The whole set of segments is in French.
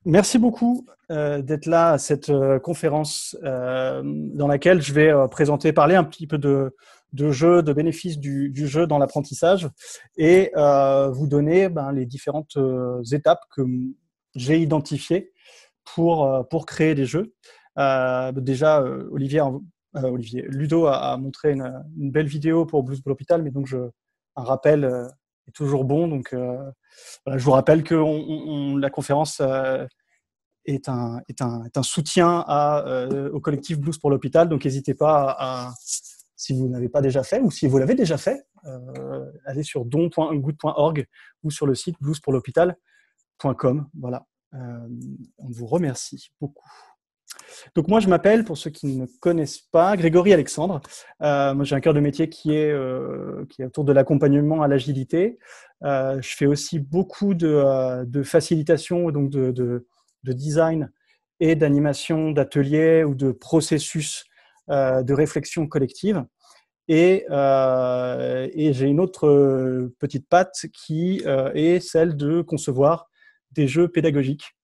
Merci beaucoup d'être là à cette conférence dans laquelle je vais parler un petit peu de jeu, de bénéfices du jeu dans l'apprentissage et vous donner les différentes étapes que j'ai identifiées pour créer des jeux. Déjà, Ludo a montré une belle vidéo pour Blues pour l'hôpital, mais donc un rappel est toujours bon. Donc, voilà, je vous rappelle que la conférence est un soutien au collectif Blues pour l'hôpital. Donc, n'hésitez pas si vous n'avez pas déjà fait ou si vous l'avez déjà fait, allez sur don.good.org ou sur le site bluespourl'hôpital.com. Voilà. On vous remercie beaucoup. Donc moi, je m'appelle, pour ceux qui ne me connaissent pas, Grégory Alexandre. Moi, j'ai un cœur de métier qui est autour de l'accompagnement à l'agilité. Je fais aussi beaucoup de facilitation, donc de design et d'animation d'ateliers ou de processus de réflexion collective. Et j'ai une autre petite patte qui est celle de concevoir des jeux pédagogiques.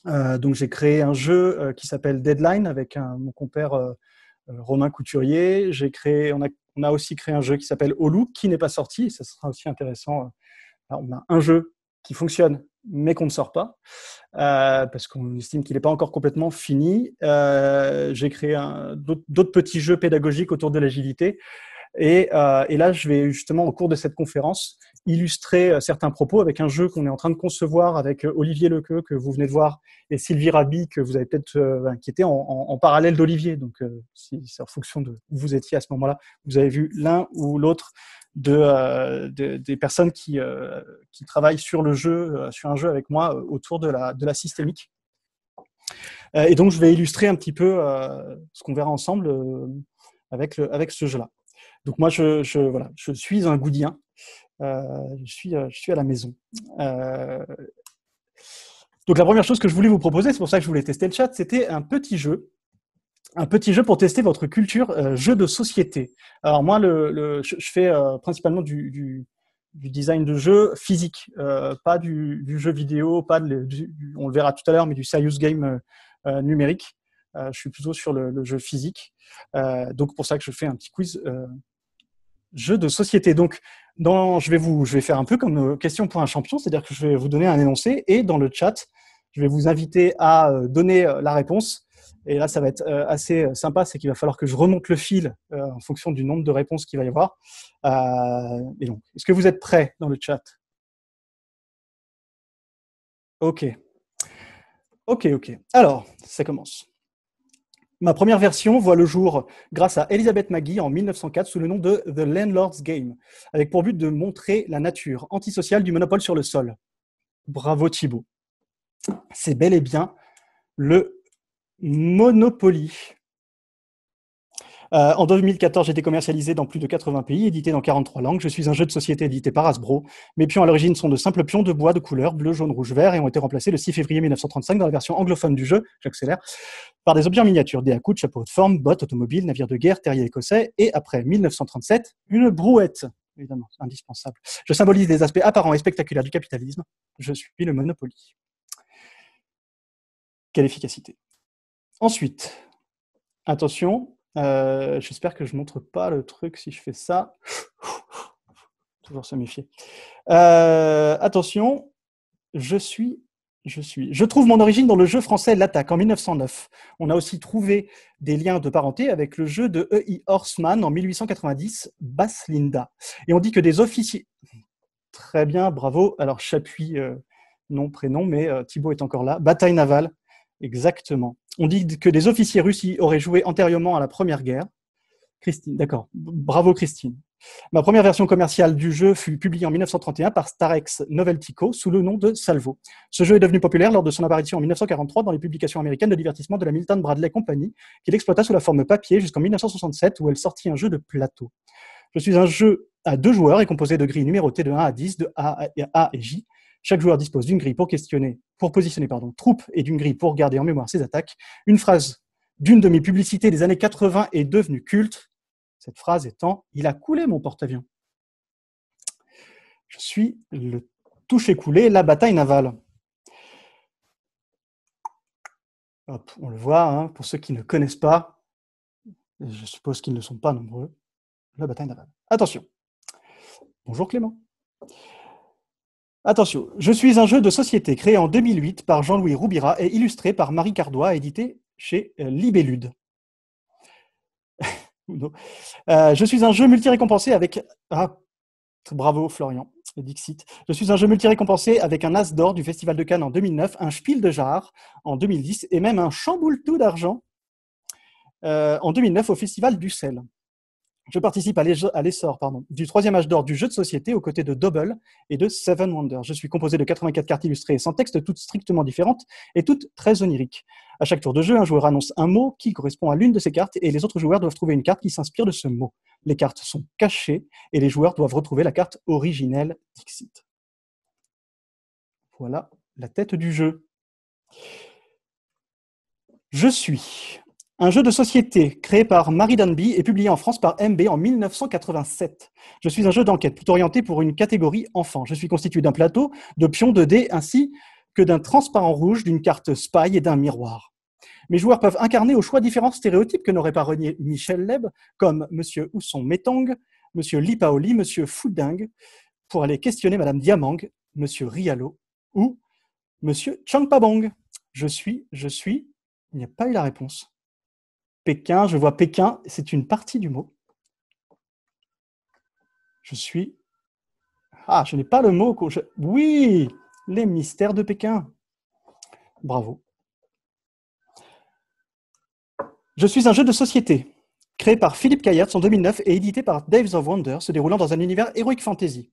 Donc j'ai créé un jeu qui s'appelle Deadline avec mon compère Romain Couturier. On a aussi créé un jeu qui s'appelle Olu, qui n'est pas sorti. Ça sera aussi intéressant. On a un jeu qui fonctionne, mais qu'on ne sort pas, parce qu'on estime qu'il n'est pas encore complètement fini. J'ai créé d'autres petits jeux pédagogiques autour de l'agilité. Et là, je vais justement, au cours de cette conférence, illustrer certains propos avec un jeu qu'on est en train de concevoir avec Olivier Lequeux, que vous venez de voir, et Sylvie Rabi, que vous avez peut-être qui était en parallèle d'Olivier. Donc, si c'est en fonction de où vous étiez à ce moment-là, vous avez vu l'un ou l'autre des personnes qui travaillent sur le jeu, sur un jeu avec moi autour de la systémique. Et donc, je vais illustrer un petit peu ce qu'on verra ensemble avec ce jeu-là. Donc moi, je suis un goudien. Je suis à la maison. Donc la première chose que je voulais vous proposer, c'est pour ça que je voulais tester le chat, c'était un petit jeu pour tester votre culture jeu de société. Alors moi, je fais principalement du design de jeu physique, pas du jeu vidéo, on le verra tout à l'heure, mais du serious game numérique. Je suis plutôt sur le jeu physique. Donc pour ça que je fais un petit quiz jeu de société. Donc, je vais faire un peu comme question pour un champion, c'est-à-dire que je vais vous donner un énoncé et dans le chat, je vais vous inviter à donner la réponse. Et là, ça va être assez sympa, c'est qu'il va falloir que je remonte le fil en fonction du nombre de réponses qu'il va y avoir. Et donc, est-ce que vous êtes prêts dans le chat? Ok. Alors, ça commence. Ma première version voit le jour grâce à Elizabeth Maggie en 1904 sous le nom de The Landlord's Game, avec pour but de montrer la nature antisociale du monopole sur le sol. Bravo Thibaut. C'est bel et bien le Monopoly. En 2014, j'ai été commercialisé dans plus de 80 pays, édité dans 43 langues. Je suis un jeu de société édité par Hasbro. Mes pions à l'origine sont de simples pions de bois de couleur bleu, jaune, rouge, vert et ont été remplacés le 6 février 1935 dans la version anglophone du jeu, j'accélère, par des objets en miniature, des à-coups, chapeaux de forme, bottes, automobiles, navires de guerre, terriers écossais et après 1937, une brouette, évidemment, indispensable. Je symbolise les aspects apparents et spectaculaires du capitalisme. Je suis le Monopoly. Quelle efficacité. Ensuite, attention, j'espère que je ne montre pas le truc si je fais ça. Toujours se méfier. Attention, je trouve mon origine dans le jeu français L'Attaque en 1909. On a aussi trouvé des liens de parenté avec le jeu de E.I. Horsman en 1890, Basse Linda. Et on dit que des officiers... Très bien, bravo. Alors, Chapuis, nom, prénom, mais Thibaut est encore là. Bataille navale, exactement. On dit que des officiers russes y auraient joué antérieurement à la Première Guerre. Christine, d'accord. Bravo, Christine. Ma première version commerciale du jeu fut publiée en 1931 par Starex Novelty Co. sous le nom de Salvo. Ce jeu est devenu populaire lors de son apparition en 1943 dans les publications américaines de divertissement de la Milton Bradley Company, qu'il exploita sous la forme papier jusqu'en 1967 où elle sortit un jeu de plateau. Je suis un jeu à 2 joueurs et composé de grilles numérotées de 1 à 10, de A et J. Chaque joueur dispose d'une grille pour positionner troupes et d'une grille pour garder en mémoire ses attaques. Une phrase d'une de mes publicités des années 80 est devenue culte. Cette phrase étant « Il a coulé mon porte-avions ». Je suis le toucher-coulé, la bataille navale. Hop, on le voit, hein, pour ceux qui ne connaissent pas, je suppose qu'ils ne sont pas nombreux, la bataille navale. Attention. Bonjour Clément. Attention, je suis un jeu de société créé en 2008 par Jean-Louis Roubira et illustré par Marie Cardois, édité chez Libellude. Je suis un jeu multi-récompensé avec... Ah, bravo Florian, Dixit. Je suis un jeu multi-récompensé avec un As d'or du Festival de Cannes en 2009, un Spiel de Jarre en 2010 et même un Chamboule-tout d'argent en 2009 au Festival d'Ussel. Je participe à l'essor du troisième âge d'or du jeu de société aux côtés de Double et de Seven Wonders. Je suis composé de 84 cartes illustrées sans texte, toutes strictement différentes et toutes très oniriques. À chaque tour de jeu, un joueur annonce un mot qui correspond à l'une de ces cartes et les autres joueurs doivent trouver une carte qui s'inspire de ce mot. Les cartes sont cachées et les joueurs doivent retrouver la carte originelle Dixit. Voilà la tête du jeu. Je suis un jeu de société créé par Marie Danby et publié en France par MB en 1987. Je suis un jeu d'enquête plutôt orienté pour une catégorie enfant. Je suis constitué d'un plateau, de pions, de dés, ainsi que d'un transparent rouge, d'une carte spy et d'un miroir. Mes joueurs peuvent incarner au choix différents stéréotypes que n'aurait pas renié Michel Leb, comme Monsieur Ousson Metang, Monsieur Lipaoli, Monsieur Fouding, pour aller questionner Madame Diamang, Monsieur Rialo ou Monsieur Changpabong. Je suis, il n'y a pas eu la réponse. Pékin, je vois Pékin, c'est une partie du mot. Je suis... Ah, je n'ai pas le mot. Oui, les mystères de Pékin. Bravo. Je suis un jeu de société, créé par Philippe Kayertz en 2009 et édité par Days of Wonder, se déroulant dans un univers Heroic Fantasy.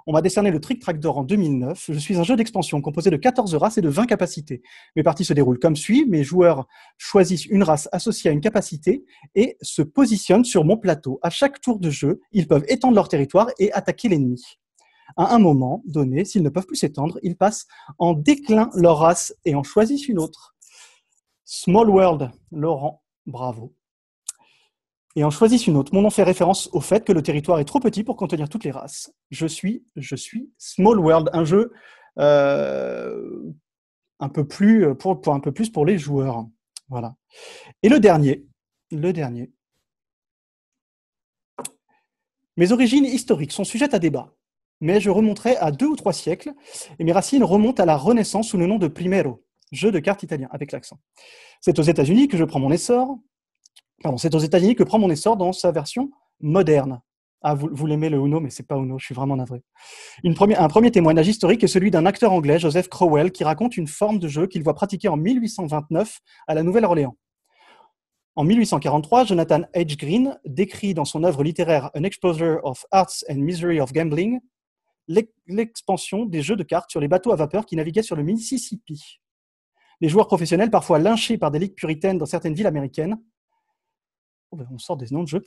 On m'a décerné le Trick Track d'or en 2009. Je suis un jeu d'expansion composé de 14 races et de 20 capacités. Mes parties se déroulent comme suit. Mes joueurs choisissent une race associée à une capacité et se positionnent sur mon plateau. À chaque tour de jeu, ils peuvent étendre leur territoire et attaquer l'ennemi. À un moment donné, s'ils ne peuvent plus s'étendre, ils passent en déclin leur race et en choisissent une autre. Small World, Laurent, bravo. Et en choisissent une autre. Mon nom fait référence au fait que le territoire est trop petit pour contenir toutes les races. Je suis Small World, un jeu un peu plus pour les joueurs. Voilà. Et le dernier. Mes origines historiques sont sujettes à débat, mais je remonterai à 2 ou 3 siècles, et mes racines remontent à la Renaissance sous le nom de Primero, jeu de cartes italien, avec l'accent. C'est aux États-Unis que prend mon essor dans sa version moderne. Ah, vous l'aimez le Uno, mais c'est pas Uno, je suis vraiment navré. Un premier témoignage historique est celui d'un acteur anglais, Joseph Crowell, qui raconte une forme de jeu qu'il voit pratiquer en 1829 à la Nouvelle-Orléans. En 1843, Jonathan H. Green décrit dans son œuvre littéraire An Exposure of Arts and Misery of Gambling l'expansion des jeux de cartes sur les bateaux à vapeur qui naviguaient sur le Mississippi. Les joueurs professionnels, parfois lynchés par des ligues puritaines dans certaines villes américaines, on sort des noms de jeux.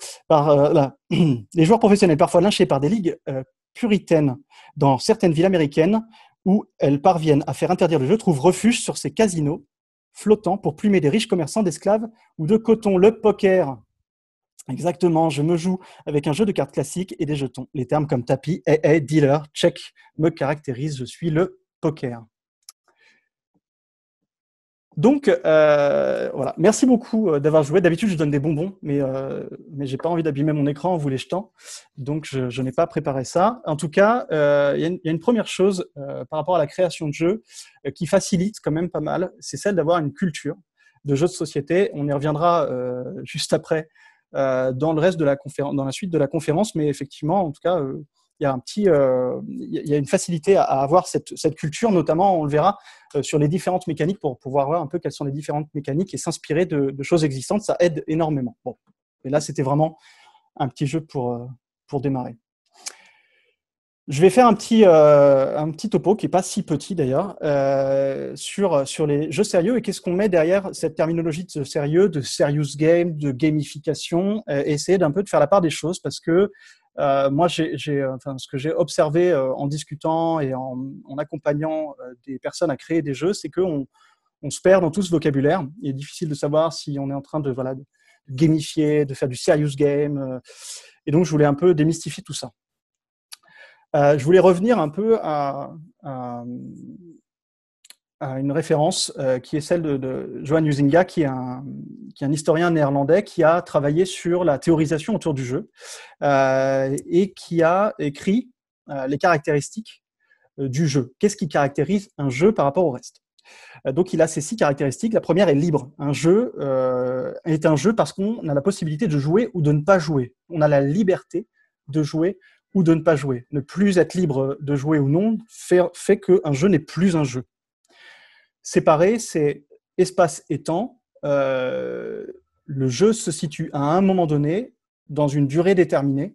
Les joueurs professionnels, parfois lynchés par des ligues puritaines dans certaines villes américaines où elles parviennent à faire interdire le jeu, trouvent refuge sur ces casinos flottants pour plumer des riches commerçants d'esclaves ou de coton. Le poker. Exactement, je me joue avec un jeu de cartes classique et des jetons. Les termes comme tapis, dealer, check me caractérisent. Je suis le poker. Donc, voilà. Merci beaucoup d'avoir joué. D'habitude, je donne des bonbons, mais j'ai pas envie d'abîmer mon écran en vous les jetant. Donc, je n'ai pas préparé ça. En tout cas, il y a une première chose par rapport à la création de jeux qui facilite quand même pas mal. C'est celle d'avoir une culture de jeux de société. On y reviendra juste après dans le reste de la conférence, dans la suite de la conférence. Mais effectivement, en tout cas, il y a une facilité à avoir cette culture, notamment, on le verra, sur les différentes mécaniques pour pouvoir voir un peu quelles sont les différentes mécaniques et s'inspirer de choses existantes. Ça aide énormément. Bon, et là, c'était vraiment un petit jeu pour démarrer. Je vais faire un petit topo qui n'est pas si petit d'ailleurs sur les jeux sérieux et qu'est-ce qu'on met derrière cette terminologie de sérieux, de serious game, de gamification, et essayer d'un peu de faire la part des choses parce que moi, ce que j'ai observé en discutant et en accompagnant des personnes à créer des jeux, c'est qu'on se perd dans tout ce vocabulaire. Il est difficile de savoir si on est en train de gamifier, de faire du serious game. Et donc, je voulais un peu démystifier tout ça. Je voulais revenir un peu à une référence qui est celle de Johan Huizinga, qui est un historien néerlandais qui a travaillé sur la théorisation autour du jeu et qui a écrit les caractéristiques du jeu. Qu'est-ce qui caractérise un jeu par rapport au reste? Donc, il a ces 6 caractéristiques. La première est libre. Un jeu est un jeu parce qu'on a la possibilité de jouer ou de ne pas jouer. On a la liberté de jouer ou de ne pas jouer. Ne plus être libre de jouer ou non fait qu'un jeu n'est plus un jeu. Séparé, c'est espace et temps. Le jeu se situe à un moment donné dans une durée déterminée.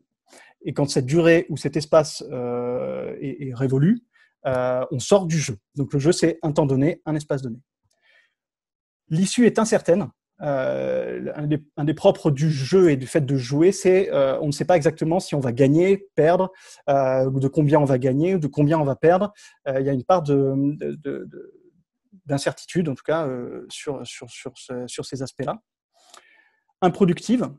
Et quand cette durée ou cet espace est révolu, on sort du jeu. Donc le jeu, c'est un temps donné, un espace donné. L'issue est incertaine. Un des propres du jeu et du fait de jouer, c'est on ne sait pas exactement si on va gagner, perdre, ou de combien on va gagner, ou de combien on va perdre. Il y a une part d'incertitude, en tout cas, sur ces aspects-là. Improductive,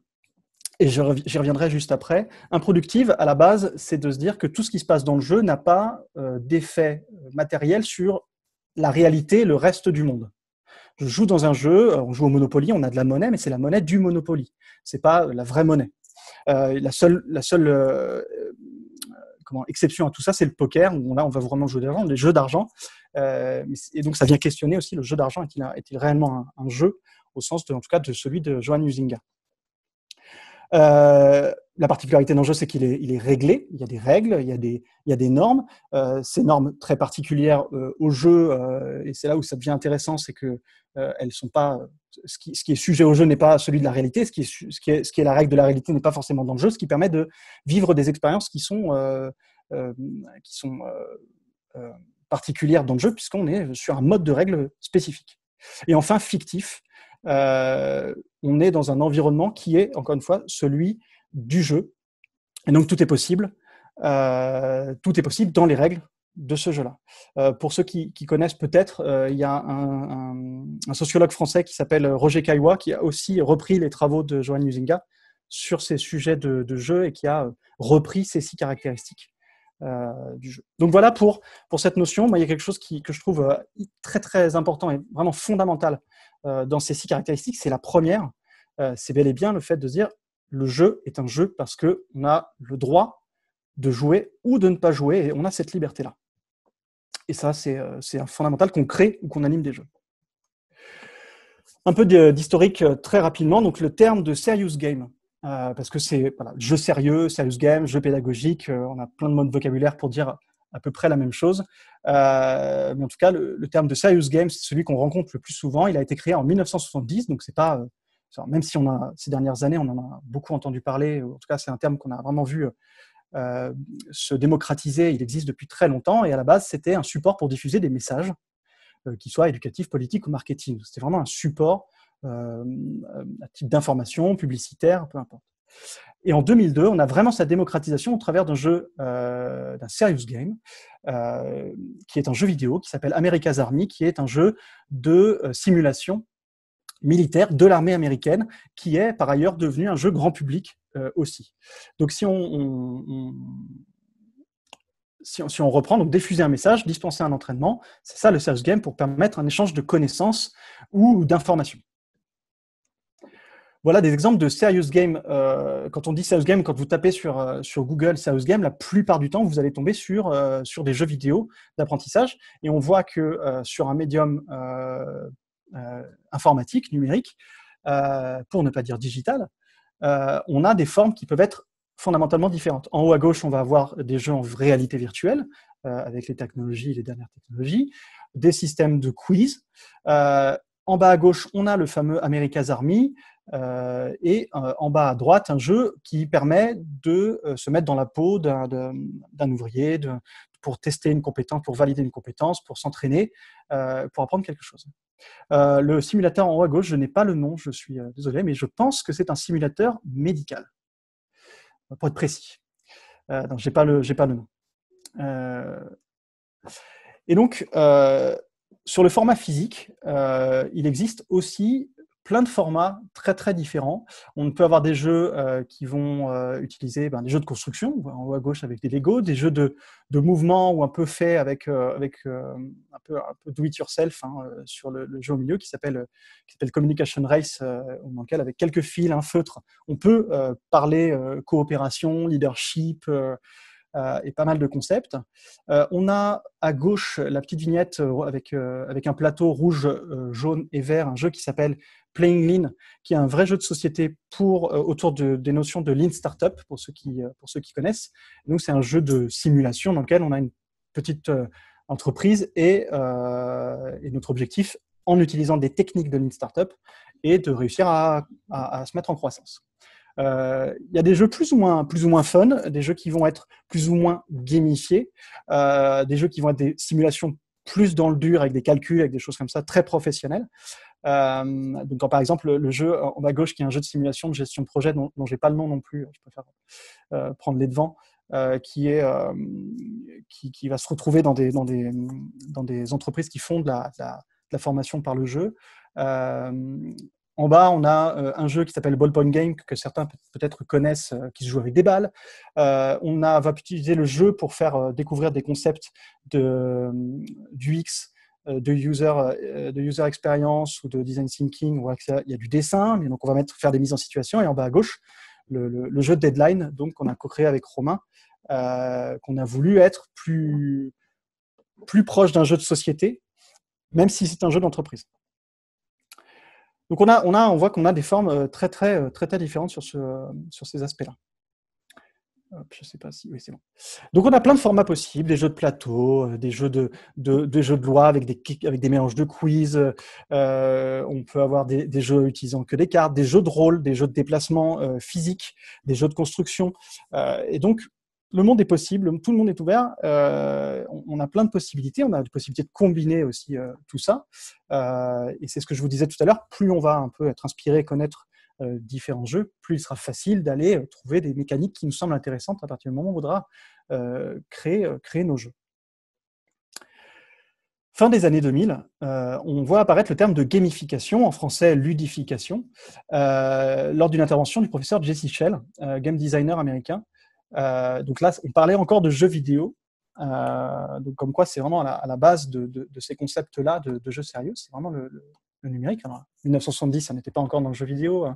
et j'y reviendrai juste après. Improductive, à la base, c'est de se dire que tout ce qui se passe dans le jeu n'a pas d'effet matériel sur la réalité, le reste du monde. Je joue dans un jeu, on joue au Monopoly, on a de la monnaie, mais c'est la monnaie du Monopoly. C'est pas la vraie monnaie. La seule exception à tout ça, c'est le poker, où là, on va vraiment jouer d'argent, les jeux d'argent. Et donc, ça vient questionner aussi le jeu d'argent. Est-il réellement un jeu, au sens, en tout cas, de celui de Johan Huizinga? La particularité d'un jeu, c'est qu'il est réglé. Il y a des règles, il y a des normes. Ces normes très particulières au jeu, et c'est là où ça devient intéressant, c'est que elles sont pas. Ce qui est sujet au jeu n'est pas celui de la réalité. Ce qui est la règle de la réalité n'est pas forcément dans le jeu. Ce qui permet de vivre des expériences qui sont particulières dans le jeu, puisqu'on est sur un mode de règle spécifique. Et enfin, fictif. On est dans un environnement qui est, encore une fois, celui du jeu. Et donc, tout est possible. Tout est possible dans les règles de ce jeu-là. Pour ceux qui connaissent peut-être, il y a un sociologue français qui s'appelle Roger Caillois, qui a aussi repris les travaux de Johan Huizinga sur ces sujets de jeu et qui a repris ces 6 caractéristiques du jeu. Donc voilà pour cette notion. Moi, il y a quelque chose que je trouve très très important et vraiment fondamental dans ces 6 caractéristiques. C'est la première, c'est bel et bien le fait de dire le jeu est un jeu parce qu'on a le droit de jouer ou de ne pas jouer et on a cette liberté-là. Et ça, c'est un fondamental qu'on crée ou qu'on anime des jeux. Un peu d'historique très rapidement. Donc le terme de serious game, parce que c'est jeu sérieux, serious game, jeu pédagogique, on a plein de mots de vocabulaire pour dire à peu près la même chose. Mais en tout cas, le terme de serious game, c'est celui qu'on rencontre le plus souvent. Il a été créé en 1970, donc c'est pas, même si ces dernières années, on en a beaucoup entendu parler, en tout cas, c'est un terme qu'on a vraiment vu se démocratiser. Il existe depuis très longtemps, et à la base, c'était un support pour diffuser des messages, qui soient éducatifs, politiques ou marketing. C'était vraiment un support à type d'information, publicitaire, peu importe. Et en 2002, on a vraiment sa démocratisation au travers d'un jeu, d'un serious game, qui est un jeu vidéo qui s'appelle America's Army, qui est un jeu de simulation militaire de l'armée américaine, qui est par ailleurs devenu un jeu grand public aussi. Donc si on reprend, donc diffuser un message, dispenser un entraînement, c'est ça le serious game, pour permettre un échange de connaissances ou d'informations. Voilà des exemples de serious game. Quand on dit serious game, quand vous tapez sur Google serious game, la plupart du temps, vous allez tomber sur des jeux vidéo d'apprentissage. Et on voit que sur un médium informatique, numérique, pour ne pas dire digital, on a des formes qui peuvent être fondamentalement différentes. En haut à gauche, on va avoir des jeux en réalité virtuelle, avec les dernières technologies, des systèmes de quiz. En bas à gauche, on a le fameux America's Army, et en bas à droite, un jeu qui permet de se mettre dans la peau d'un ouvrier, pour tester une compétence, pour valider une compétence, pour s'entraîner, pour apprendre quelque chose. Le simulateur en haut à gauche, je n'ai pas le nom, je suis désolé, mais je pense que c'est un simulateur médical, pour être précis. Donc, j'ai pas le nom. Et donc, sur le format physique, il existe aussi plein de formats très très différents. On peut avoir des jeux qui vont utiliser des jeux de construction, en haut à gauche avec des Lego, des jeux de mouvement ou un peu fait avec un peu do it yourself sur le jeu au milieu qui s'appelle Communication Race, dans lequel avec quelques fils, un feutre, on peut parler coopération, leadership. Et pas mal de concepts. On a à gauche la petite vignette avec un plateau rouge, jaune et vert, un jeu qui s'appelle Playing Lean, qui est un vrai jeu de société autour des notions de Lean Startup, pour ceux qui connaissent. Donc, c'est un jeu de simulation dans lequel on a une petite entreprise et notre objectif, en utilisant des techniques de Lean Startup, est de réussir à se mettre en croissance. Il y a des jeux plus ou moins fun, des jeux qui vont être plus ou moins gamifiés, des jeux qui vont être des simulations plus dans le dur, avec des calculs, avec des choses comme ça, très professionnelles. Donc, par exemple, le jeu en bas à gauche, qui est un jeu de simulation de gestion de projet, dont je n'ai pas le nom non plus, je préfère prendre les devants, qui va se retrouver dans des entreprises qui font de la formation par le jeu. En bas, on a un jeu qui s'appelle Ballpoint Game, que certains peut-être connaissent, qui se joue avec des balles. On va utiliser le jeu pour faire découvrir des concepts du X, de user experience ou de design thinking. On voit qu'il y a du dessin, mais donc on va faire des mises en situation. Et en bas à gauche, le jeu Deadline, donc qu'on a co-créé avec Romain, qu'on a voulu être plus proche d'un jeu de société, même si c'est un jeu d'entreprise. Donc on voit qu'on a des formes très différentes sur ces aspects-là. Je ne sais pas si... Oui, c'est bon. Donc on a plein de formats possibles, des jeux de plateau, des jeux de loi avec des mélanges de quiz. On peut avoir des jeux utilisant que des cartes, des jeux de rôle, des jeux de déplacement physique, des jeux de construction. Et donc, le monde est possible, tout le monde est ouvert. On a plein de possibilités. On a des possibilités de combiner aussi tout ça. Et c'est ce que je vous disais tout à l'heure. Plus on va un peu être inspiré, connaître différents jeux, plus il sera facile d'aller trouver des mécaniques qui nous semblent intéressantes à partir du moment où on voudra créer nos jeux. Fin des années 2000, on voit apparaître le terme de gamification, en français ludification, lors d'une intervention du professeur Jesse Shell, game designer américain. Donc là, on parlait encore de jeux vidéo, donc comme quoi c'est vraiment à la base de ces concepts-là de jeux sérieux, c'est vraiment le numérique. Alors, en 1970, ça n'était pas encore dans le jeu vidéo,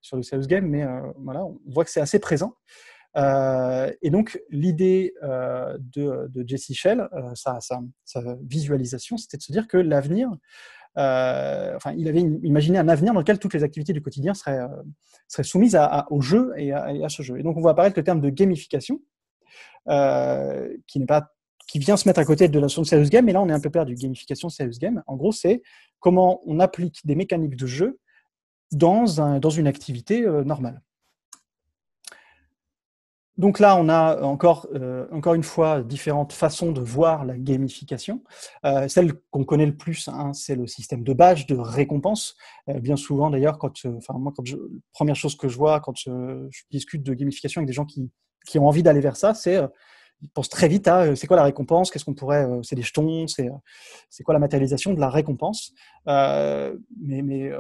sur le serious game, mais voilà, on voit que c'est assez présent. Et donc, l'idée de Jesse Shell, sa visualisation, c'était de se dire que l'avenir, il avait imaginé un avenir dans lequel toutes les activités du quotidien seraient soumises au jeu et à ce jeu. Et donc, on voit apparaître le terme de gamification, qui vient se mettre à côté de la notion de serious game, mais là, on est un peu perdu. Gamification, serious game, en gros, c'est comment on applique des mécaniques de jeu dans une activité normale. Donc là, on a encore une fois différentes façons de voir la gamification. Celle qu'on connaît le plus, c'est le système de badge, de récompense. Bien souvent, d'ailleurs, première chose que je vois quand je discute de gamification avec des gens qui ont envie d'aller vers ça, c'est ils pensent très vite à c'est quoi la récompense, qu'est-ce qu'on pourrait, c'est des jetons, c'est quoi la matérialisation de la récompense. Mais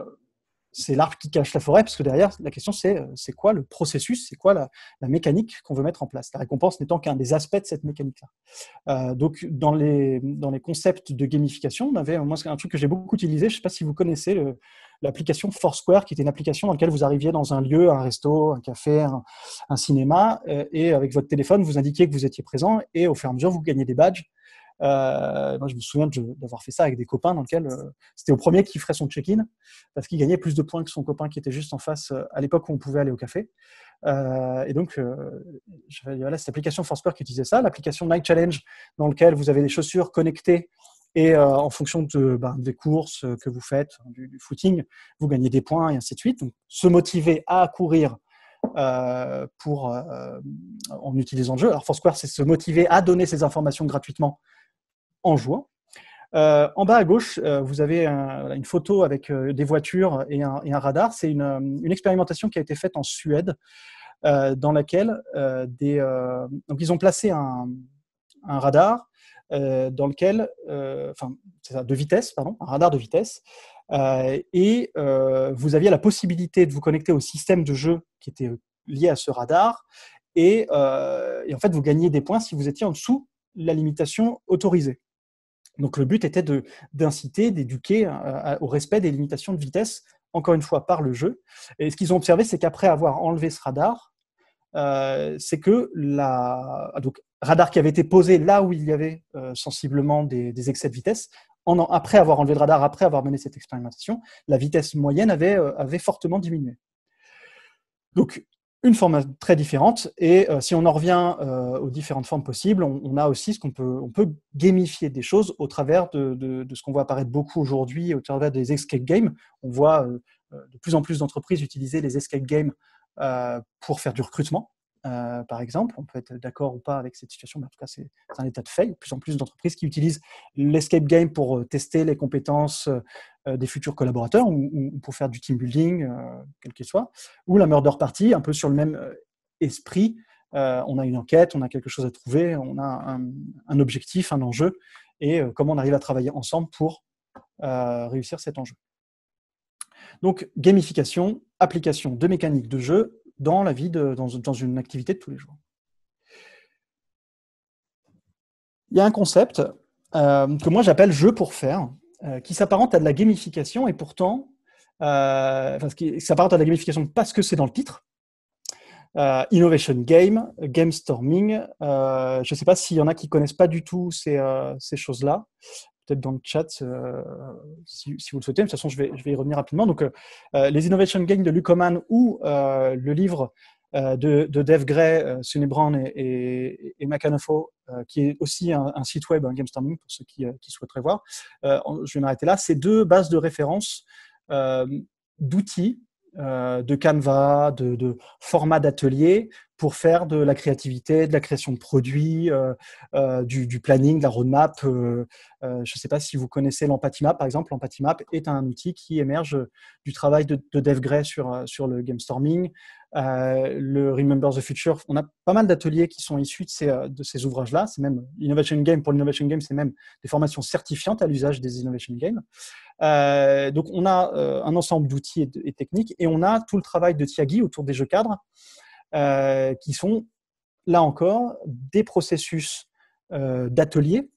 c'est l'arbre qui cache la forêt, parce que derrière, la question, c'est quoi le processus, c'est quoi la mécanique qu'on veut mettre en place. La récompense n'étant qu'un des aspects de cette mécanique-là. Donc, dans les concepts de gamification, on avait un truc que j'ai beaucoup utilisé, je ne sais pas si vous connaissez l'application Foursquare, qui était une application dans laquelle vous arriviez dans un lieu, un resto, un café, un cinéma, et avec votre téléphone, vous indiquiez que vous étiez présent, et au fur et à mesure, vous gagnez des badges. Moi, je me souviens d'avoir fait ça avec des copains dans lequel c'était au premier qui ferait son check-in parce qu'il gagnait plus de points que son copain qui était juste en face à l'époque où on pouvait aller au café. Et donc, voilà, cette application Foursquare qui utilisait ça, l'application Night Challenge dans laquelle vous avez des chaussures connectées et en fonction des courses que vous faites, du footing, vous gagnez des points et ainsi de suite. Donc, se motiver à courir en utilisant le jeu. Alors, Foursquare, c'est se motiver à donner ces informations gratuitement en jouant. En bas à gauche, vous avez une photo avec des voitures et un radar. C'est une expérimentation qui a été faite en Suède, dans laquelle donc ils ont placé un radar de vitesse, un radar de vitesse, Vous aviez la possibilité de vous connecter au système de jeu qui était lié à ce radar, et en fait, vous gagniez des points si vous étiez en dessous de la limitation autorisée. Donc le but était d'inciter, d'éduquer au respect des limitations de vitesse, encore une fois par le jeu. Et ce qu'ils ont observé, c'est qu'après avoir enlevé ce radar, c'est que donc, radar qui avait été posé là où il y avait sensiblement des excès de vitesse, après avoir enlevé le radar, après avoir mené cette expérimentation, la vitesse moyenne avait fortement diminué. Donc, une forme très différente. Et si on en revient aux différentes formes possibles, on a aussi on peut gamifier des choses au travers de ce qu'on voit apparaître beaucoup aujourd'hui, au travers des escape games. On voit de plus en plus d'entreprises utiliser les escape games pour faire du recrutement. Par exemple, on peut être d'accord ou pas avec cette situation, mais en tout cas, c'est un état de fait. Il y a de plus en plus d'entreprises qui utilisent l'escape game pour tester les compétences des futurs collaborateurs ou pour faire du team building, quel qu'il soit, ou la murder party, un peu sur le même esprit. On a une enquête, on a quelque chose à trouver, on a un objectif, un enjeu, et comment on arrive à travailler ensemble pour réussir cet enjeu. Donc, gamification, application de mécaniques de jeu dans la vie, dans une activité de tous les jours. Il y a un concept que moi j'appelle jeu pour faire, qui s'apparente à de la gamification, et pourtant, qui s'apparente à de la gamification parce que c'est dans le titre. Innovation Game, Game Storming. Je ne sais pas s'il y en a qui ne connaissent pas du tout ces choses-là. Peut-être dans le chat, si vous le souhaitez. De toute façon, je vais y revenir rapidement. Donc, les Innovation Games de Luc Homan ou le livre de Dave Gray, Sunny Brown et Macanofo, qui est aussi un site web, un Game Storming, pour ceux qui souhaiteraient voir. Je vais m'arrêter là. C'est deux bases de référence d'outils, de Canva, de formats d'ateliers pour faire de la créativité, de la création de produits, du planning, de la roadmap. Je ne sais pas si vous connaissez l'Empathy Map, par exemple. L'Empathy Map est un outil qui émerge du travail de Dave Gray sur le Game Storming. Le Remember the Future, on a pas mal d'ateliers qui sont issus de ces ouvrages-là. C'est même l'Innovation Game. Pour l'Innovation Game, c'est même des formations certifiantes à l'usage des Innovation Games. Donc, on a un ensemble d'outils et techniques, et on a tout le travail de Tyagi autour des jeux cadres, qui sont, là encore, des processus d'ateliers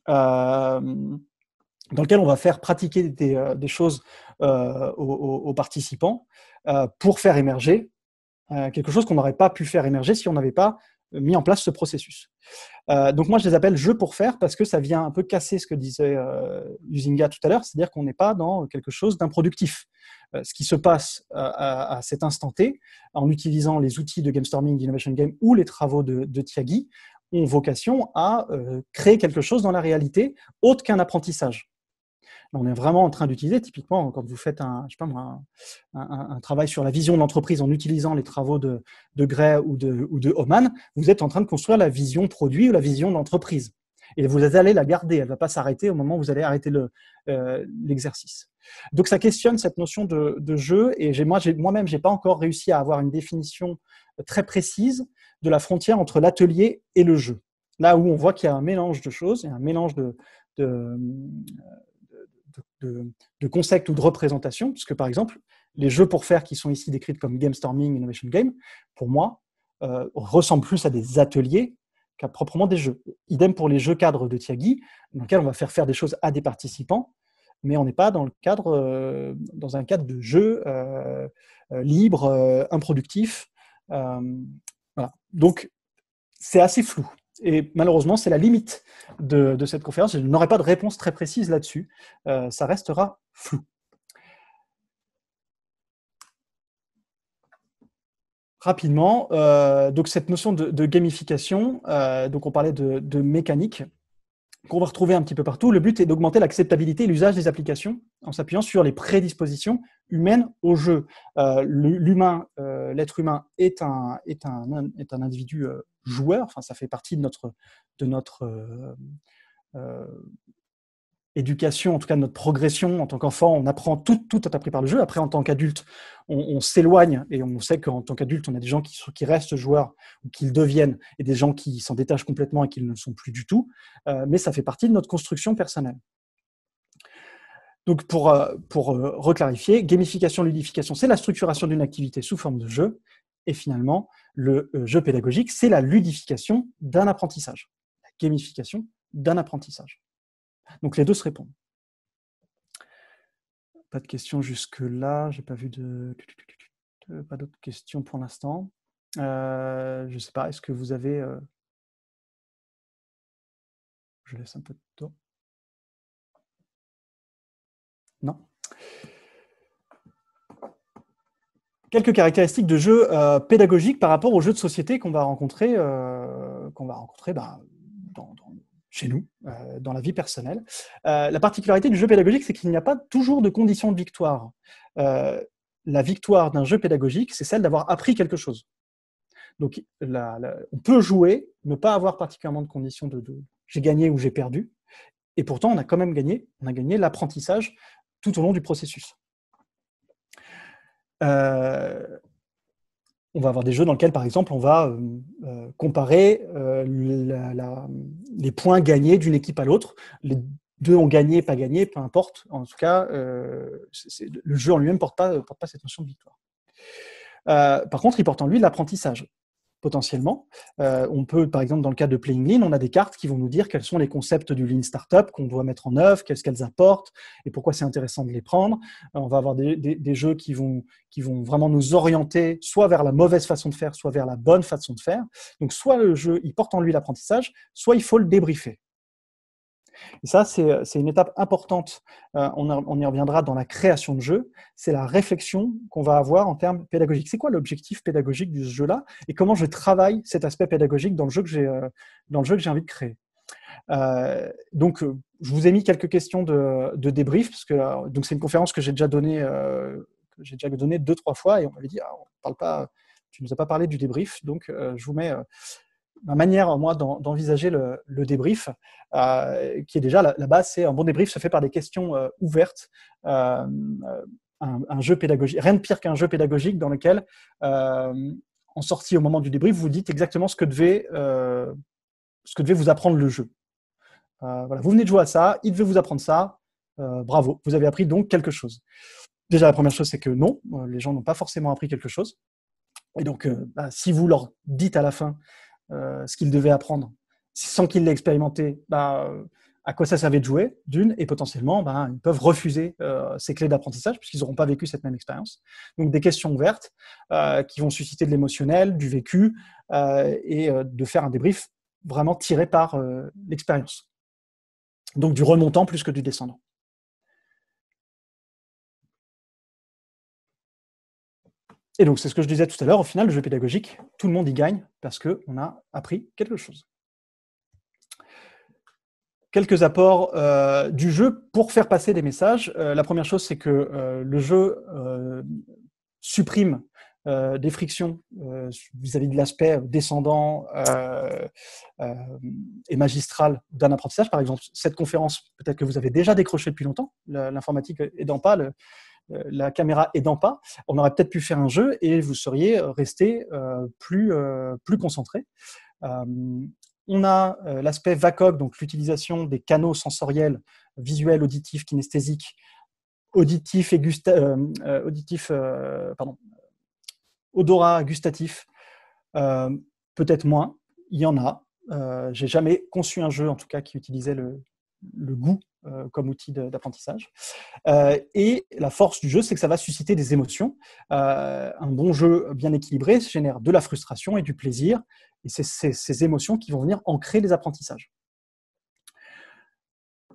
dans lesquels on va faire pratiquer des choses aux participants pour faire émerger quelque chose qu'on n'aurait pas pu faire émerger si on n'avait pas mis en place ce processus. Donc moi, je les appelle jeux pour faire parce que ça vient un peu casser ce que disait Huizinga tout à l'heure, c'est-à-dire qu'on n'est pas dans quelque chose d'improductif. Ce qui se passe à cet instant T, en utilisant les outils de Game Storming, d'Innovation Game ou les travaux de Tyagi, ont vocation à créer quelque chose dans la réalité autre qu'un apprentissage. On est vraiment en train d'utiliser, typiquement, quand vous faites un travail sur la vision de l'entreprise en utilisant les travaux de Gray ou de Homan, vous êtes en train de construire la vision produit ou la vision d'entreprise. Et vous allez la garder, elle ne va pas s'arrêter au moment où vous allez arrêter l'exercice. Donc ça questionne cette notion de jeu, et moi-même, je n'ai pas encore réussi à avoir une définition très précise de la frontière entre l'atelier et le jeu. Là où on voit qu'il y a un mélange de choses, et un mélange de concepts ou de représentations, puisque par exemple, les jeux pour faire qui sont ici décrits comme Game Storming, Innovation Game, pour moi, ressemblent plus à des ateliers qu'à proprement des jeux. Idem pour les jeux cadres de Tyagi, dans lesquels on va faire des choses à des participants, mais on n'est pas dans un cadre de jeu libre, improductif. Voilà. Donc, c'est assez flou. Et malheureusement, c'est la limite de cette conférence. Je n'aurai pas de réponse très précise là-dessus. Ça restera flou. Rapidement, donc cette notion de gamification, donc on parlait de mécanique, qu'on va retrouver un petit peu partout. Le but est d'augmenter l'acceptabilité et l'usage des applications en s'appuyant sur les prédispositions humaines au jeu. L'être humain est un individu joueur. Enfin, ça fait partie de notre éducation, en tout cas de notre progression en tant qu'enfant. On apprend, tout est appris par le jeu. Après, en tant qu'adulte, on s'éloigne, et on sait qu'en tant qu'adulte, on a des gens qui restent joueurs ou qui le deviennent, et des gens qui s'en détachent complètement et qui ne le sont plus du tout. Mais ça fait partie de notre construction personnelle. Donc, pour reclarifier, gamification, ludification, c'est la structuration d'une activité sous forme de jeu. Et finalement, le jeu pédagogique, c'est la ludification d'un apprentissage. La gamification d'un apprentissage. Donc, les deux se répondent. Pas de questions jusque-là. J'ai pas vu pas d'autres questions pour l'instant. Je ne sais pas, est-ce que vous avez... Je laisse un peu de temps. Non. Quelques caractéristiques de jeux pédagogiques par rapport aux jeux de société qu'on va rencontrer, chez nous, dans la vie personnelle. La particularité du jeu pédagogique, c'est qu'il n'y a pas toujours de condition de victoire. La victoire d'un jeu pédagogique, c'est celle d'avoir appris quelque chose. Donc, on peut jouer, ne pas avoir particulièrement de conditions de j'ai gagné ou j'ai perdu, et pourtant on a quand même gagné, on a gagné l'apprentissage tout au long du processus. On va avoir des jeux dans lesquels, par exemple, on va comparer les points gagnés d'une équipe à l'autre. Les deux ont gagné, pas gagné, peu importe. En tout cas, le jeu en lui-même ne porte pas cette notion de victoire. Par contre, il porte en lui l'apprentissage. Potentiellement. On peut, par exemple, dans le cas de Playing Lean, on a des cartes qui vont nous dire quels sont les concepts du Lean Startup qu'on doit mettre en œuvre, qu'est-ce qu'elles apportent et pourquoi c'est intéressant de les prendre. On va avoir des jeux qui vont vraiment nous orienter soit vers la mauvaise façon de faire, soit vers la bonne façon de faire. Donc, soit le jeu, il porte en lui l'apprentissage, soit il faut le débriefer. Et ça, c'est une étape importante. On y reviendra dans la création de jeu. C'est la réflexion qu'on va avoir en termes pédagogiques. C'est quoi l'objectif pédagogique du jeu-là et comment je travaille cet aspect pédagogique dans le jeu que j'ai envie de créer. Donc, je vous ai mis quelques questions de débrief parce que donc c'est une conférence que j'ai déjà donnée 2-3 fois et on m'avait dit tu nous as pas parlé du débrief, donc je vous mets ma manière, moi, d'envisager le débrief, qui est déjà la base, c'est un bon débrief se fait par des questions ouvertes, un jeu pédagogique, rien de pire qu'un jeu pédagogique dans lequel, en sortie au moment du débrief, vous dites exactement ce que devait vous apprendre le jeu. Voilà, vous venez de jouer à ça, il devait vous apprendre ça, bravo, vous avez appris donc quelque chose. Déjà, la première chose, c'est que non, les gens n'ont pas forcément appris quelque chose. Et donc, si vous leur dites à la fin ce qu'ils devaient apprendre sans qu'ils l'aient expérimenté, à quoi ça servait de jouer, d'une, et potentiellement, ils peuvent refuser ces clés d'apprentissage puisqu'ils n'auront pas vécu cette même expérience. Donc, des questions ouvertes qui vont susciter de l'émotionnel, du vécu, et de faire un débrief vraiment tiré par l'expérience. Donc, du remontant plus que du descendant. Et donc, c'est ce que je disais tout à l'heure, au final, le jeu pédagogique, tout le monde y gagne parce qu'on a appris quelque chose. Quelques apports du jeu pour faire passer des messages. La première chose, c'est que le jeu supprime des frictions vis-à-vis de l'aspect descendant et magistral d'un apprentissage. Par exemple, cette conférence, peut-être que vous avez déjà décroché depuis longtemps, l'informatique aidant pas, la caméra aidant pas, on aurait peut-être pu faire un jeu et vous seriez resté plus concentré. On a l'aspect VACOG, donc l'utilisation des canaux sensoriels, visuels, auditifs, kinesthésiques, odorat, gustatif, peut-être moins, il y en a. J'ai jamais conçu un jeu, en tout cas, qui utilisait le goût comme outil d'apprentissage. Et la force du jeu, c'est que ça va susciter des émotions. Un bon jeu bien équilibré génère de la frustration et du plaisir, et c'est ces émotions qui vont venir ancrer les apprentissages.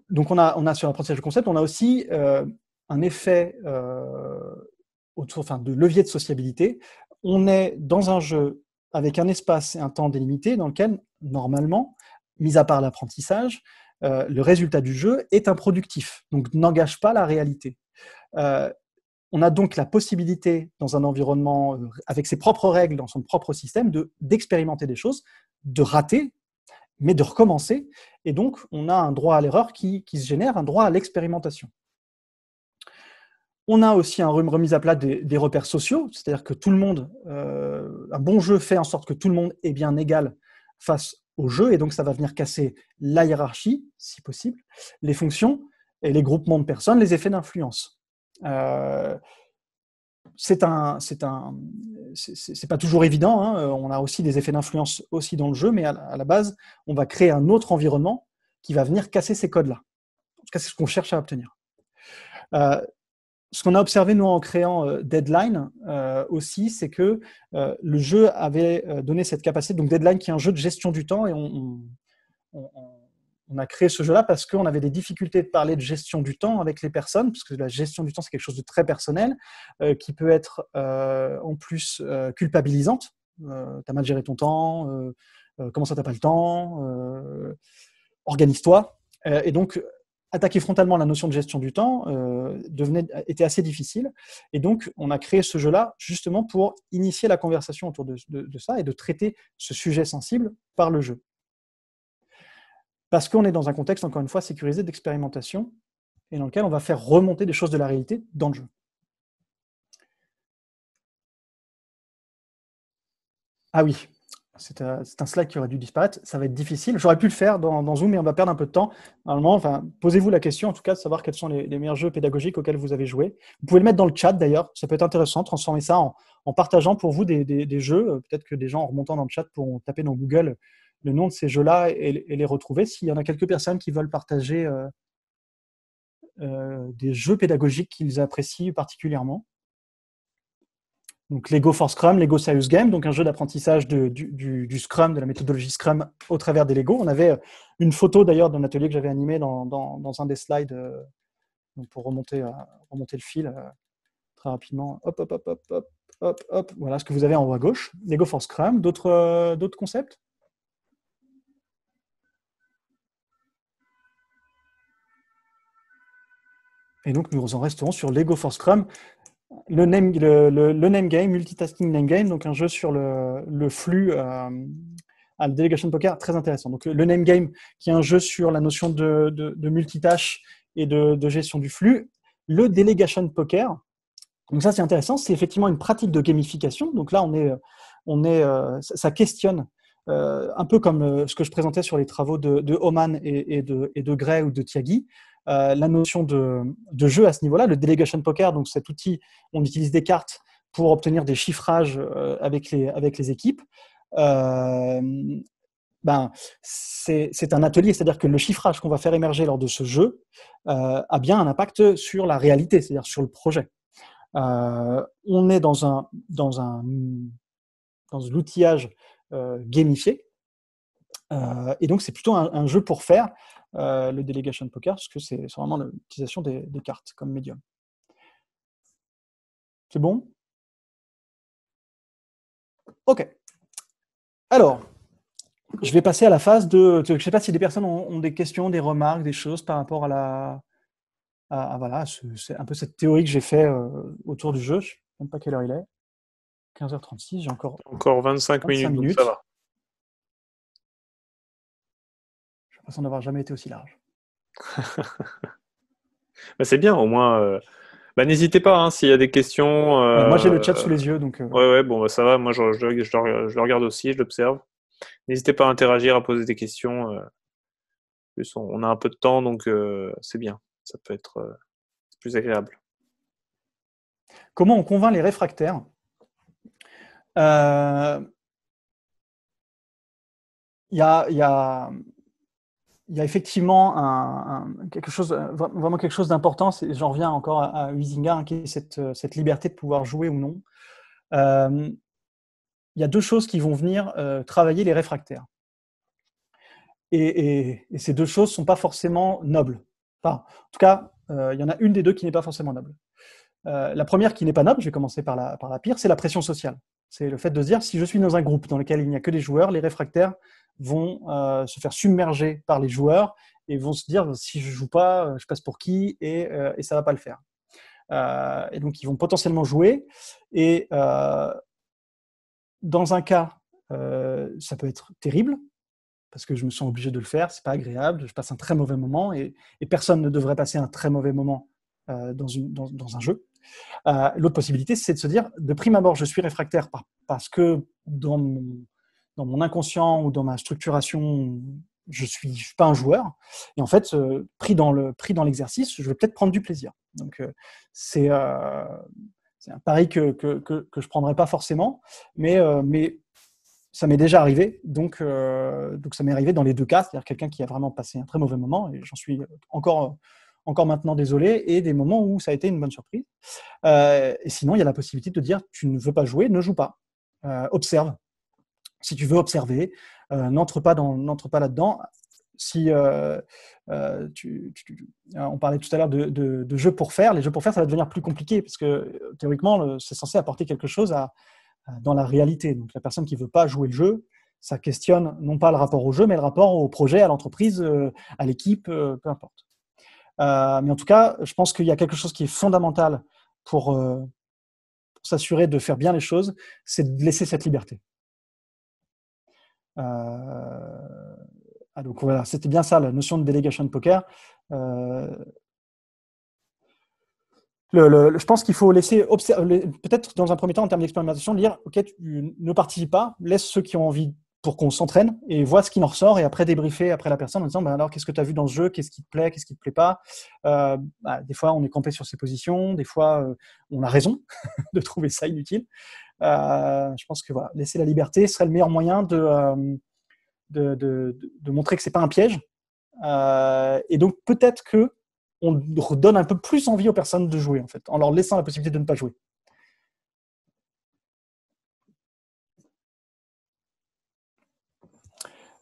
Donc on a sur l'apprentissage de concept, on a aussi un effet de levier de sociabilité. On est dans un jeu avec un espace et un temps délimité dans lequel, normalement, mis à part l'apprentissage, le résultat du jeu est improductif, donc n'engage pas la réalité. On a donc la possibilité, dans un environnement avec ses propres règles, dans son propre système, d'expérimenter des choses, de rater, mais de recommencer. Et donc, on a un droit à l'erreur qui se génère, un droit à l'expérimentation. On a aussi une remise à plat des repères sociaux, c'est-à-dire que tout le monde, un bon jeu fait en sorte que tout le monde est bien égal face au jeu, et donc ça va venir casser la hiérarchie, si possible, les fonctions, et les groupements de personnes, les effets d'influence. C'est pas toujours évident, hein. On a aussi des effets d'influence aussi dans le jeu, mais à la base, on va créer un autre environnement qui va venir casser ces codes-là. En tout cas, c'est ce qu'on cherche à obtenir. Ce qu'on a observé, nous, en créant Deadline aussi, c'est que le jeu avait donné cette capacité. Donc, Deadline, qui est un jeu de gestion du temps, et on a créé ce jeu-là parce qu'on avait des difficultés de parler de gestion du temps avec les personnes, parce que la gestion du temps, c'est quelque chose de très personnel, qui peut être en plus culpabilisante. T'as mal géré ton temps, comment ça t'as pas le temps, organise-toi. Et donc, attaquer frontalement la notion de gestion du temps était assez difficile. Et donc, on a créé ce jeu-là justement pour initier la conversation autour de ça et de traiter ce sujet sensible par le jeu. Parce qu'on est dans un contexte, encore une fois, sécurisé d'expérimentation et dans lequel on va faire remonter des choses de la réalité dans le jeu. Ah oui, c'est un slide qui aurait dû disparaître. Ça va être difficile. J'aurais pu le faire dans Zoom, mais on va perdre un peu de temps. Normalement, posez-vous la question, en tout cas, de savoir quels sont les meilleurs jeux pédagogiques auxquels vous avez joué. Vous pouvez le mettre dans le chat, d'ailleurs. Ça peut être intéressant, transformer ça en partageant pour vous des jeux. Peut-être que des gens, en remontant dans le chat, pourront taper dans Google le nom de ces jeux-là et les retrouver. S'il y en a quelques personnes qui veulent partager des jeux pédagogiques qu'ils apprécient particulièrement. Donc Lego for Scrum, Lego Serious Game, donc un jeu d'apprentissage du Scrum, de la méthodologie Scrum au travers des Lego. On avait une photo d'ailleurs d'un atelier que j'avais animé dans un des slides pour remonter le fil très rapidement. Hop. Voilà ce que vous avez en haut à gauche. Lego for Scrum. D'autres concepts? Et donc nous en resterons sur Lego for Scrum. Le name game, multitasking name game, donc un jeu sur le flux à Delegation Poker, très intéressant. Donc le name game, qui est un jeu sur la notion de multitâche et de gestion du flux. Le Delegation Poker, donc ça c'est intéressant, c'est effectivement une pratique de gamification. Donc là ça questionne un peu comme ce que je présentais sur les travaux de Oman et de Gray ou de Tyagi. La notion de jeu à ce niveau-là, le Delegation Poker, donc cet outil, on utilise des cartes pour obtenir des chiffrages avec les équipes. C'est un atelier, c'est-à-dire que le chiffrage qu'on va faire émerger lors de ce jeu a bien un impact sur la réalité, c'est-à-dire sur le projet. On est dans l'outillage gamifié, et donc c'est plutôt un jeu pour faire le Delegation Poker, parce que c'est vraiment l'utilisation des cartes comme médium. C'est bon? Ok. Alors, je vais passer à la phase de... Je ne sais pas si des personnes ont des questions, des remarques, des choses par rapport à voilà, c'est un peu cette théorie que j'ai fait autour du jeu. Je ne sais même pas quelle heure il est. 15h36, j'ai encore 25 minutes, donc ça va. J'ai l'impression d'avoir jamais été aussi large. C'est bien, au moins. N'hésitez pas, hein, s'il y a des questions. Moi, j'ai le chat sous les yeux, donc. Ouais, bon, ça va. Moi, je le regarde aussi, je l'observe. N'hésitez pas à interagir, à poser des questions. Plus on a un peu de temps, donc c'est bien. Ça peut être plus agréable. Comment on convainc les réfractaires? Il y a effectivement vraiment quelque chose d'important. J'en reviens encore à Huizinga, qui est cette liberté de pouvoir jouer ou non. Il y a deux choses qui vont venir travailler les réfractaires. Et ces deux choses ne sont pas forcément nobles. Enfin, en tout cas, il y en a une des deux qui n'est pas forcément noble. La première qui n'est pas noble, je vais commencer par la pire, c'est la pression sociale. C'est le fait de se dire, si je suis dans un groupe dans lequel il n'y a que des joueurs, les réfractaires vont se faire submerger par les joueurs et vont se dire, si je ne joue pas, je passe pour qui et ça ne va pas le faire. Et donc, ils vont potentiellement jouer. Et dans un cas, ça peut être terrible, parce que je me sens obligé de le faire, c'est pas agréable, je passe un très mauvais moment, et personne ne devrait passer un très mauvais moment dans un jeu. L'autre possibilité, c'est de se dire, de prime abord, je suis réfractaire parce que dans mon inconscient ou dans ma structuration je suis pas un joueur. Et en fait, pris dans l'exercice, je vais peut-être prendre du plaisir. Donc, c'est un pari que je prendrais pas forcément, mais ça m'est déjà arrivé. Donc ça m'est arrivé dans les deux cas, c'est-à-dire quelqu'un qui a vraiment passé un très mauvais moment, et j'en suis encore maintenant désolé, et des moments où ça a été une bonne surprise. Et sinon, il y a la possibilité de dire tu ne veux pas jouer, ne joue pas. Observe. Si tu veux observer, n'entre pas là-dedans. Si on parlait tout à l'heure de jeux pour faire, les jeux pour faire, ça va devenir plus compliqué parce que théoriquement, c'est censé apporter quelque chose dans la réalité. Donc la personne qui veut pas jouer le jeu, ça questionne non pas le rapport au jeu, mais le rapport au projet, à l'entreprise, à l'équipe, peu importe. Mais en tout cas, je pense qu'il y a quelque chose qui est fondamental pour s'assurer de faire bien les choses, c'est de laisser cette liberté. Donc voilà, c'était bien ça, la notion de delegation poker. Je pense qu'il faut laisser observer, peut-être dans un premier temps en termes d'expérimentation, dire ok, tu ne participes pas, laisse ceux qui ont envie pour qu'on s'entraîne et vois ce qui en ressort, et après débriefer après la personne en disant alors qu'est-ce que tu as vu dans ce jeu, qu'est-ce qui te plaît, qu'est-ce qui te plaît pas. Des fois on est campé sur ses positions, des fois on a raison de trouver ça inutile. Je pense que voilà, laisser la liberté serait le meilleur moyen de montrer que c'est pas un piège, et donc peut-être que on donne un peu plus envie aux personnes de jouer en fait, en leur laissant la possibilité de ne pas jouer.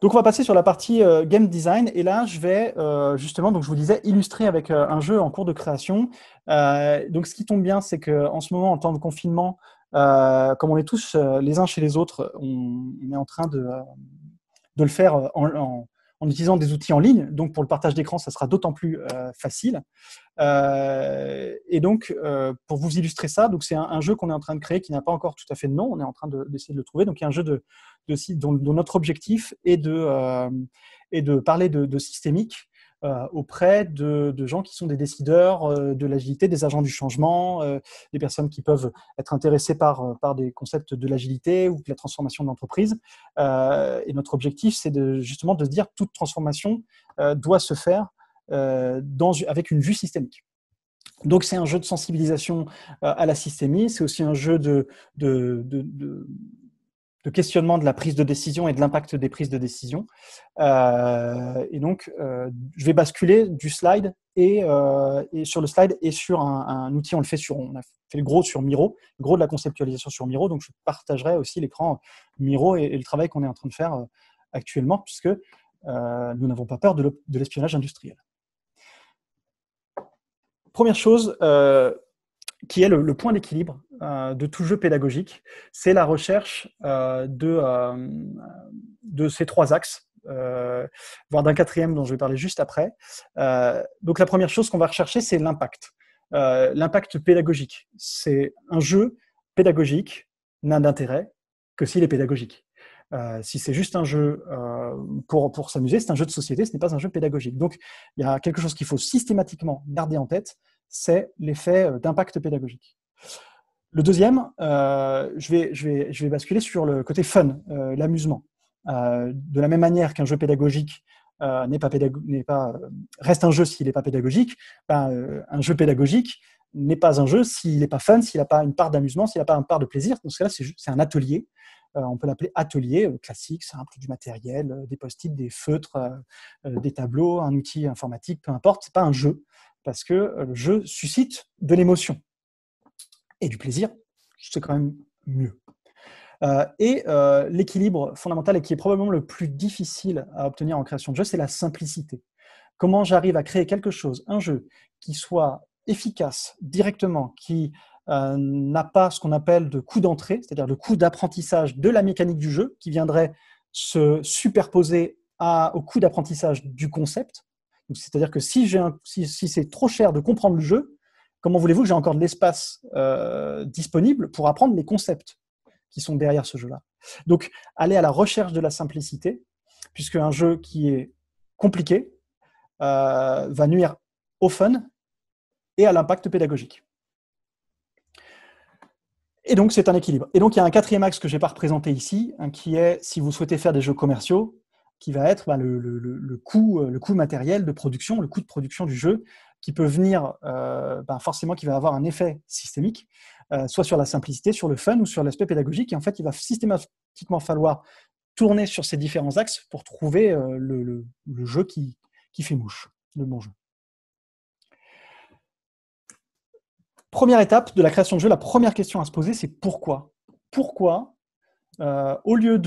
Donc on va passer sur la partie game design, et là je vais justement, donc je vous disais, illustrer avec un jeu en cours de création. Donc ce qui tombe bien, c'est qu'en ce moment, en temps de confinement, comme on est tous les uns chez les autres, on est en train de le faire en utilisant des outils en ligne. Donc pour le partage d'écran, ça sera d'autant plus facile. Et donc pour vous illustrer ça, donc c'est un jeu qu'on est en train de créer qui n'a pas encore tout à fait de nom. On est en train d'essayer de le trouver. Donc il y a un jeu dont notre objectif est de parler de systémique auprès de gens qui sont des décideurs de l'agilité, des agents du changement, des personnes qui peuvent être intéressées par des concepts de l'agilité ou de la transformation de l'entreprise. Et notre objectif, c'est justement de se dire que toute transformation doit se faire avec une vue systémique. Donc c'est un jeu de sensibilisation à la systémie, c'est aussi un jeu de questionnement de la prise de décision et de l'impact des prises de décision. Et donc, je vais basculer du slide et sur le slide et sur un outil. On a fait le gros sur Miro, le gros de la conceptualisation sur Miro. Donc, je partagerai aussi l'écran Miro et le travail qu'on est en train de faire actuellement, puisque nous n'avons pas peur de l'espionnage industriel. Première chose, qui est le point d'équilibre de tout jeu pédagogique, c'est la recherche de ces trois axes, voire d'un quatrième dont je vais parler juste après. Donc la première chose qu'on va rechercher, c'est l'impact. L'impact pédagogique. C'est un jeu pédagogique n'a d'intérêt que s'il est pédagogique. Si c'est juste un jeu pour s'amuser, c'est un jeu de société, ce n'est pas un jeu pédagogique. Donc il y a quelque chose qu'il faut systématiquement garder en tête, c'est l'effet d'impact pédagogique. Le deuxième, je vais basculer sur le côté fun, l'amusement. De la même manière qu'un jeu pédagogique reste un jeu s'il n'est pas pédagogique, un jeu pédagogique n'est pas un jeu s'il n'est pas fun, s'il n'a pas une part d'amusement, s'il n'a pas une part de plaisir. Dans ce cas-là, c'est un atelier. On peut l'appeler atelier classique, simple, du matériel, des post-it, des feutres, des tableaux, un outil informatique, peu importe. C'est pas un jeu, parce que le jeu suscite de l'émotion et du plaisir. C'est quand même mieux. L'équilibre fondamental, et qui est probablement le plus difficile à obtenir en création de jeu, c'est la simplicité. Comment j'arrive à créer quelque chose, un jeu, qui soit efficace directement, qui n'a pas ce qu'on appelle de coût d'entrée, c'est-à-dire le coût d'apprentissage de la mécanique du jeu, qui viendrait se superposer au coût d'apprentissage du concept. C'est-à-dire que si c'est trop cher de comprendre le jeu, comment voulez-vous que j'ai encore de l'espace disponible pour apprendre les concepts qui sont derrière ce jeu-là? Donc, aller à la recherche de la simplicité, puisque un jeu qui est compliqué va nuire au fun et à l'impact pédagogique. Et donc, c'est un équilibre. Et donc, il y a un quatrième axe que je n'ai pas représenté ici, qui est, si vous souhaitez faire des jeux commerciaux, qui va être le coût matériel de production, le coût de production du jeu, qui peut venir forcément, qui va avoir un effet systémique, soit sur la simplicité, sur le fun ou sur l'aspect pédagogique. Et en fait, il va systématiquement falloir tourner sur ces différents axes pour trouver le jeu qui fait mouche, le bon jeu. Première étape de la création de jeu, la première question à se poser, c'est pourquoi ? Pourquoi, au lieu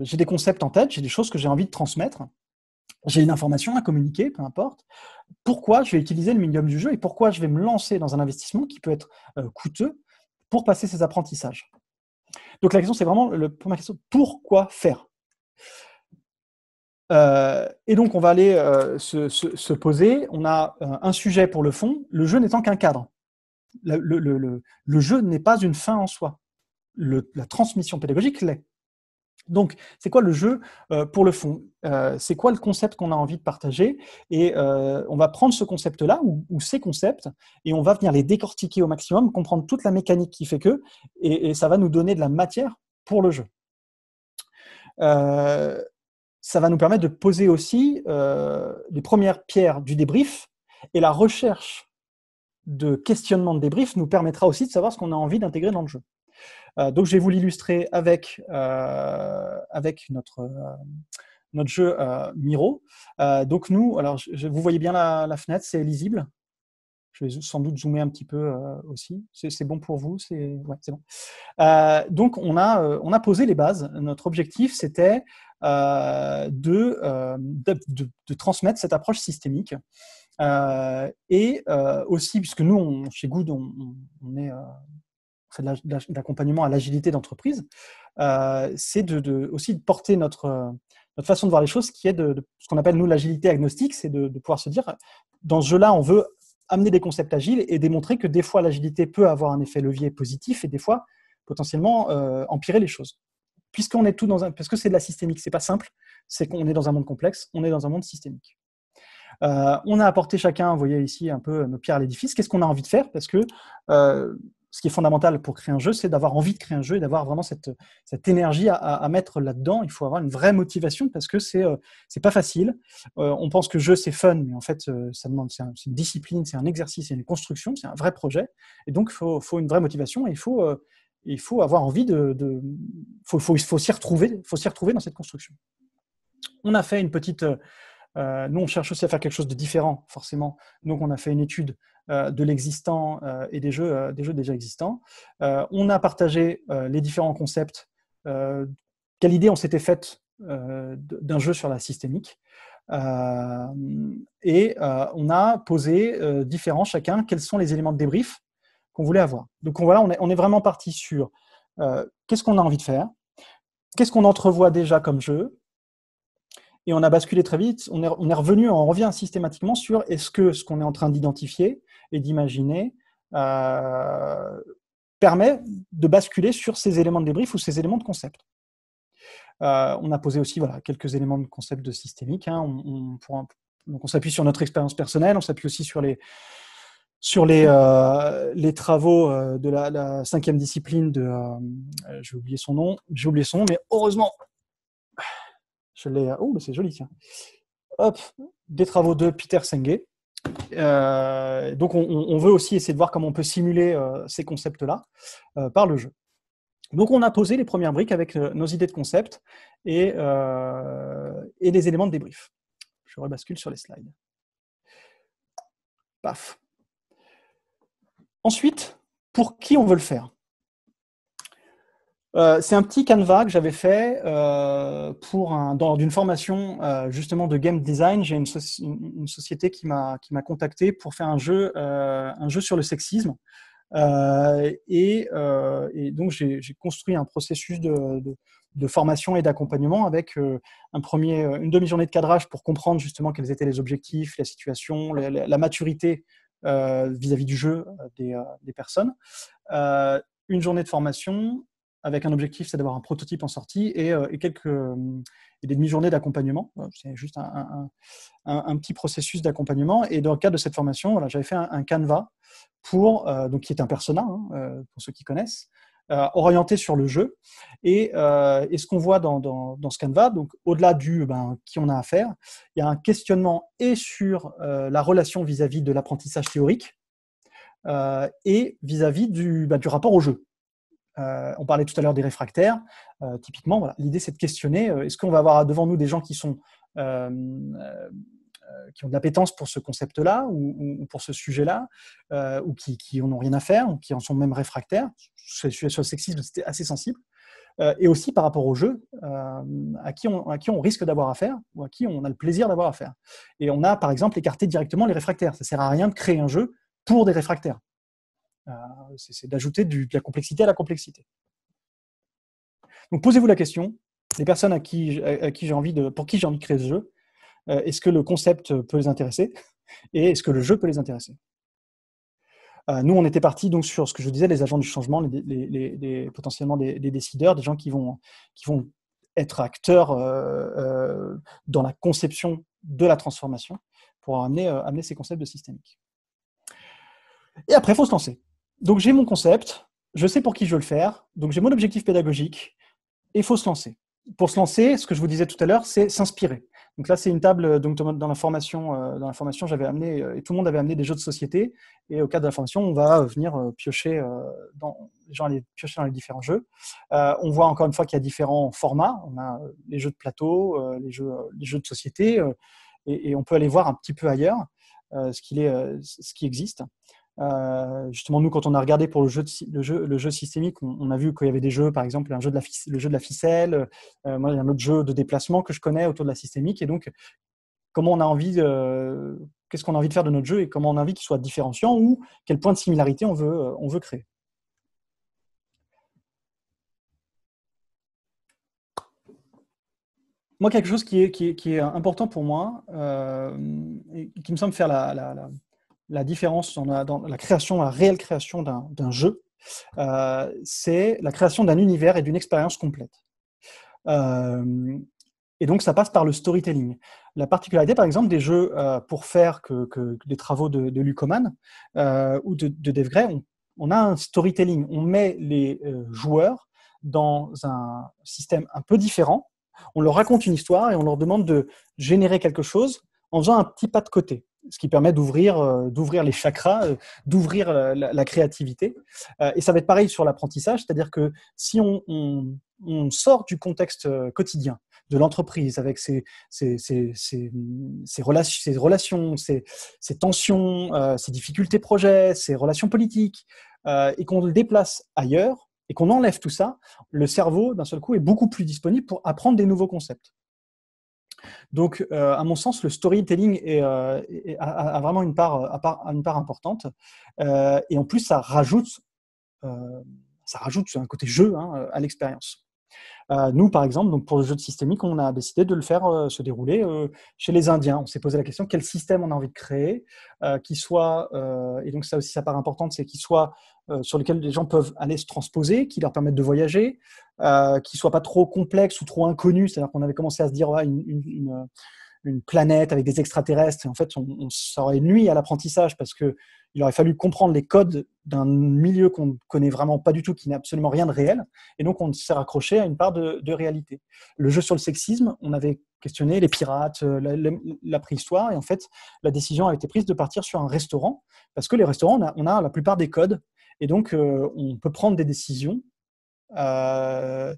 j'ai des concepts en tête, j'ai des choses que j'ai envie de transmettre, j'ai une information à communiquer, peu importe, pourquoi je vais utiliser le médium du jeu et pourquoi je vais me lancer dans un investissement qui peut être coûteux pour passer ces apprentissages. Donc la question, c'est vraiment la première question, pourquoi faire ? Et donc on va aller se poser, on a un sujet pour le fond, le jeu n'étant qu'un cadre. Le jeu n'est pas une fin en soi. La transmission pédagogique l'est. Donc, c'est quoi le jeu pour le fond ? C'est quoi le concept qu'on a envie de partager ? Et on va prendre ce concept-là, ou ces concepts, et on va venir les décortiquer au maximum, comprendre toute la mécanique qui fait que, et ça va nous donner de la matière pour le jeu. Ça va nous permettre de poser aussi les premières pierres du débrief, et la recherche de questionnement de débrief nous permettra aussi de savoir ce qu'on a envie d'intégrer dans le jeu. Donc, je vais vous l'illustrer avec notre jeu Miro. Donc, nous, alors, vous voyez bien la fenêtre, c'est lisible. Je vais sans doute zoomer un petit peu aussi. C'est bon pour vous ? Ouais, c'est bon. Donc, on a posé les bases. Notre objectif, c'était de transmettre cette approche systémique. Et aussi, puisque nous, chez Good, on est... on fait de l'accompagnement à l'agilité d'entreprise, c'est aussi de porter notre façon de voir les choses, qui est de ce qu'on appelle, nous, l'agilité agnostique, c'est de pouvoir se dire, dans ce jeu-là, on veut amener des concepts agiles et démontrer que des fois, l'agilité peut avoir un effet levier positif et des fois, potentiellement, empirer les choses. Puisqu'on est parce que c'est de la systémique, c'est pas simple, c'est qu'on est dans un monde complexe, on est dans un monde systémique. On a apporté chacun, vous voyez ici, un peu nos pierres à l'édifice. Qu'est-ce qu'on a envie de faire ? Parce que ce qui est fondamental pour créer un jeu, c'est d'avoir envie de créer un jeu et d'avoir vraiment cette énergie à mettre là-dedans. Il faut avoir une vraie motivation parce que c'est pas facile. On pense que jeu, c'est fun, mais en fait, ça demande, c'est une discipline, c'est un exercice, c'est une construction, c'est un vrai projet. Et donc, il faut une vraie motivation et il faut avoir envie faut s'y retrouver dans cette construction. On a fait une petite... nous, on cherche aussi à faire quelque chose de différent, forcément. Donc, on a fait une étude de l'existant et des jeux déjà existants. On a partagé les différents concepts. Quelle idée on s'était faite d'un jeu sur la systémique. Et on a posé chacun, quels sont les éléments de débrief qu'on voulait avoir. Donc, voilà, on est vraiment parti sur qu'est-ce qu'on a envie de faire, qu'est-ce qu'on entrevoit déjà comme jeu. Et on a basculé très vite, on revient systématiquement sur est-ce que ce qu'on est en train d'identifier et d'imaginer permet de basculer sur ces éléments de débrief ou ces éléments de concept. On a posé aussi quelques éléments de concept de systémique. Donc on s'appuie sur notre expérience personnelle, on s'appuie aussi sur les travaux de la 5e discipline de... j'ai oublié son nom, mais heureusement... Oh, mais c'est joli, tiens. Hop, des travaux de Peter Senge. Donc, on veut aussi essayer de voir comment on peut simuler ces concepts-là par le jeu. Donc, on a posé les premières briques avec nos idées de concept et les éléments de débrief. Je rebascule sur les slides. Paf. Ensuite, pour qui on veut le faire ? C'est un petit canevas que j'avais fait dans une formation justement de game design. J'ai une société qui m'a contacté pour faire un jeu sur le sexisme. Et donc j'ai construit un processus de formation et d'accompagnement avec une demi-journée de cadrage pour comprendre justement quels étaient les objectifs, la situation, la maturité vis-à-vis du jeu des personnes. Une journée de formation avec un objectif, c'est d'avoir un prototype en sortie et des demi-journées d'accompagnement. C'est juste un petit processus d'accompagnement. Et dans le cadre de cette formation, j'avais fait un canevas donc qui est un persona, pour ceux qui connaissent, orienté sur le jeu. Et ce qu'on voit dans ce Canva, donc au-delà du qui on a affaire, il y a un questionnement et sur la relation vis-à-vis de l'apprentissage théorique et vis-à-vis du rapport au jeu. On parlait tout à l'heure des réfractaires. Typiquement, voilà, l'idée c'est de questionner est-ce qu'on va avoir devant nous des gens qui ont de l'appétence pour ce concept-là ou pour ce sujet-là, ou qui en ont rien à faire, ou qui en sont même réfractaires. Sur le sexisme, c'était assez sensible. Et aussi par rapport au jeu, à qui on risque d'avoir affaire, ou à qui on a le plaisir d'avoir affaire. Et on a, par exemple, écarté directement les réfractaires. Ça ne sert à rien de créer un jeu pour des réfractaires. C'est d'ajouter de la complexité à la complexité. Donc posez-vous la question, les personnes pour qui j'ai envie de créer ce jeu, est-ce que le concept peut les intéresser et est-ce que le jeu peut les intéresser? Nous, on était partis donc sur ce que je disais, les agents du changement, potentiellement des décideurs, des gens qui vont être acteurs dans la conception de la transformation pour amener ces concepts de systémique. Et après, il faut se lancer. Donc, j'ai mon concept, je sais pour qui je veux le faire, donc j'ai mon objectif pédagogique, et il faut se lancer. Pour se lancer, ce que je vous disais tout à l'heure, c'est s'inspirer. Donc là, c'est une table. Donc dans la formation, j'avais amené et tout le monde avait amené des jeux de société. Et au cadre de la formation, on va venir piocher les gens allaient piocher dans les différents jeux. On voit encore une fois qu'il y a différents formats. On a les jeux de plateau, les jeux de société, et on peut aller voir un petit peu ailleurs ce qui existe. Justement, nous, quand on a regardé pour le jeu systémique, on a vu qu'il y avait des jeux, par exemple, le jeu de la ficelle. Moi, il y a un autre jeu de déplacement que je connais autour de la systémique. Et donc, qu'est-ce qu'on a envie de faire de notre jeu et comment on a envie qu'il soit différenciant ou quel point de similarité on veut créer. Moi, quelque chose qui est important pour moi et qui me semble faire la différence dans la création, la réelle création d'un jeu, c'est la création d'un univers et d'une expérience complète. Et donc, ça passe par le storytelling. La particularité, par exemple, des jeux pour faire que les travaux de Lucoman ou de Dave Gray, on a un storytelling. On met les joueurs dans un système un peu différent. On leur raconte une histoire et on leur demande de générer quelque chose en faisant un petit pas de côté, ce qui permet d'ouvrir les chakras, d'ouvrir la créativité. Et ça va être pareil sur l'apprentissage, c'est-à-dire que si on sort du contexte quotidien de l'entreprise avec ses relations, ses tensions, ses difficultés projets, ses relations politiques, et qu'on le déplace ailleurs, et qu'on enlève tout ça, le cerveau, d'un seul coup, est beaucoup plus disponible pour apprendre des nouveaux concepts. Donc, à mon sens, le storytelling a vraiment une part importante. Et en plus, ça rajoute un côté jeu à l'expérience. Nous, par exemple, donc pour le jeu de systémique, on a décidé de le faire se dérouler chez les Indiens. On s'est posé la question quel système on a envie de créer, qui soit, et donc ça aussi, sa part importante, c'est qu'il soit sur lequel les gens peuvent aller se transposer, qui leur permettent de voyager, qui soit pas trop complexe ou trop inconnu. C'est-à-dire qu'on avait commencé à se dire une planète avec des extraterrestres. Et en fait, ça aurait nuit à l'apprentissage parce qu'il aurait fallu comprendre les codes d'un milieu qu'on ne connaît vraiment pas du tout, qui n'a absolument rien de réel. Et donc, on s'est raccroché à une part de réalité. Le jeu sur le sexisme, on avait questionné les pirates, la préhistoire. Et en fait, la décision a été prise de partir sur un restaurant parce que les restaurants, on a la plupart des codes. Et donc, on peut prendre des décisions parce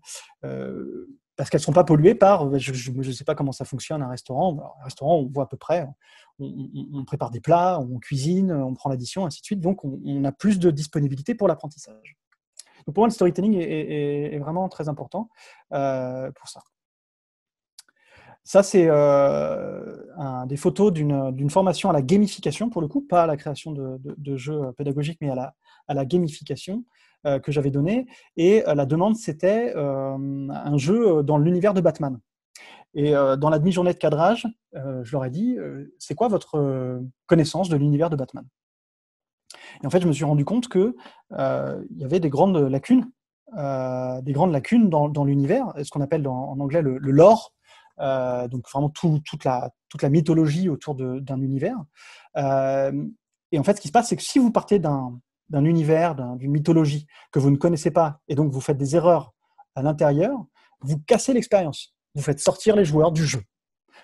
qu'elles ne sont pas polluées par, je ne sais pas comment ça fonctionne un restaurant. Alors, un restaurant, on voit à peu près, on prépare des plats, on cuisine, on prend l'addition, ainsi de suite. Donc, on a plus de disponibilité pour l'apprentissage. Donc, pour moi, le storytelling est vraiment très important pour ça. Ça, c'est des photos d'une formation à la gamification, pour le coup, pas à la création de jeux pédagogiques, mais à la gamification que j'avais donnée. Et la demande, c'était un jeu dans l'univers de Batman. Et dans la demi-journée de cadrage, je leur ai dit, c'est quoi votre connaissance de l'univers de Batman? Et en fait, je me suis rendu compte qu'il y avait des grandes lacunes dans l'univers, ce qu'on appelle en anglais le lore, donc vraiment toute la mythologie autour d'un univers. Et en fait, ce qui se passe, c'est que si vous partez d'un d'un univers, d'une mythologie que vous ne connaissez pas, et donc vous faites des erreurs à l'intérieur, vous cassez l'expérience. Vous faites sortir les joueurs du jeu,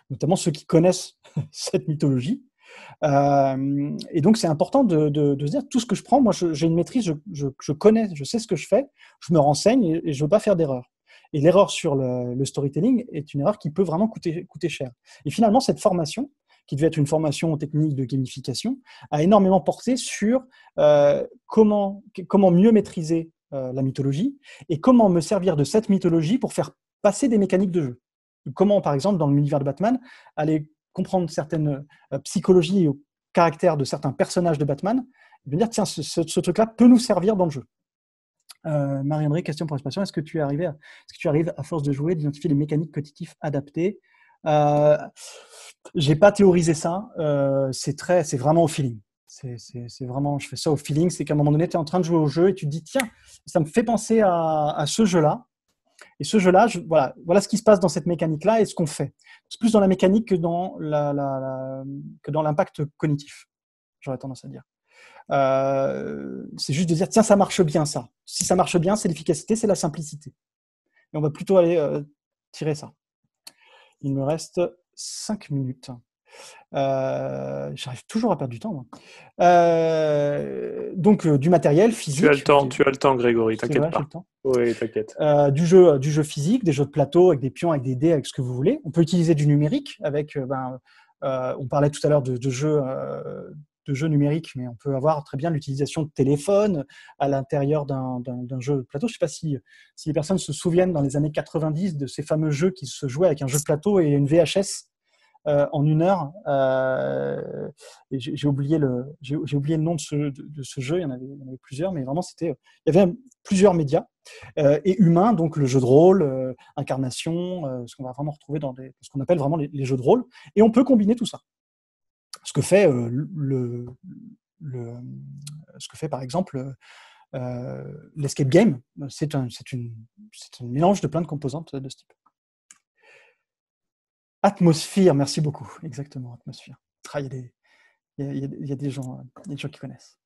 notamment ceux qui connaissent cette mythologie. Et donc, c'est important de se dire, tout ce que je prends, moi, j'ai une maîtrise, je connais, je sais ce que je fais, je me renseigne et je ne veux pas faire d'erreur. Et l'erreur sur le storytelling est une erreur qui peut vraiment coûter cher. Et finalement, cette formation, qui devait être une formation technique de gamification, a énormément porté sur comment mieux maîtriser la mythologie et comment me servir de cette mythologie pour faire passer des mécaniques de jeu. Comment, par exemple, dans l'univers de Batman, aller comprendre certaines psychologies et caractères de certains personnages de Batman, et de dire, tiens, ce truc-là peut nous servir dans le jeu. Marie-André, question pour l'expression, est-ce que tu arrives, à force de jouer, d'identifier les mécaniques cognitives adaptées? J'ai pas théorisé ça, c'est vraiment au feeling. C'est vraiment, je fais ça au feeling, c'est qu'à un moment donné, tu es en train de jouer au jeu et tu te dis, tiens, ça me fait penser à ce jeu-là. Et ce jeu-là, voilà ce qui se passe dans cette mécanique-là et ce qu'on fait. C'est plus dans la mécanique que dans l'impact cognitif, j'aurais tendance à dire. C'est juste de dire, tiens, ça marche bien, ça. Si ça marche bien, c'est l'efficacité, c'est la simplicité. Et on va plutôt aller tirer ça. Il me reste 5 minutes. J'arrive toujours à perdre du temps, moi. Donc, du matériel physique. Tu as le temps, Grégory, t'inquiète pas. Oui, t'inquiète. Du jeu physique, des jeux de plateau avec des pions, avec des dés, avec ce que vous voulez. On peut utiliser du numérique avec, on parlait tout à l'heure de jeux numériques, mais on peut avoir très bien l'utilisation de téléphone à l'intérieur d'un jeu de plateau. Je ne sais pas si les personnes se souviennent dans les années 90 de ces fameux jeux qui se jouaient avec un jeu de plateau et une VHS en 1 heure. Et j'ai oublié le nom de ce jeu. Il y en avait plusieurs, mais vraiment il y avait plusieurs médias et humains, donc le jeu de rôle, incarnation, ce qu'on va vraiment retrouver dans ce qu'on appelle vraiment les jeux de rôle. Et on peut combiner tout ça. Ce que fait par exemple l'escape game, c'est un mélange de plein de composantes de ce type. Atmosphère, merci beaucoup. Exactement, Atmosphère. Il y a des gens qui connaissent.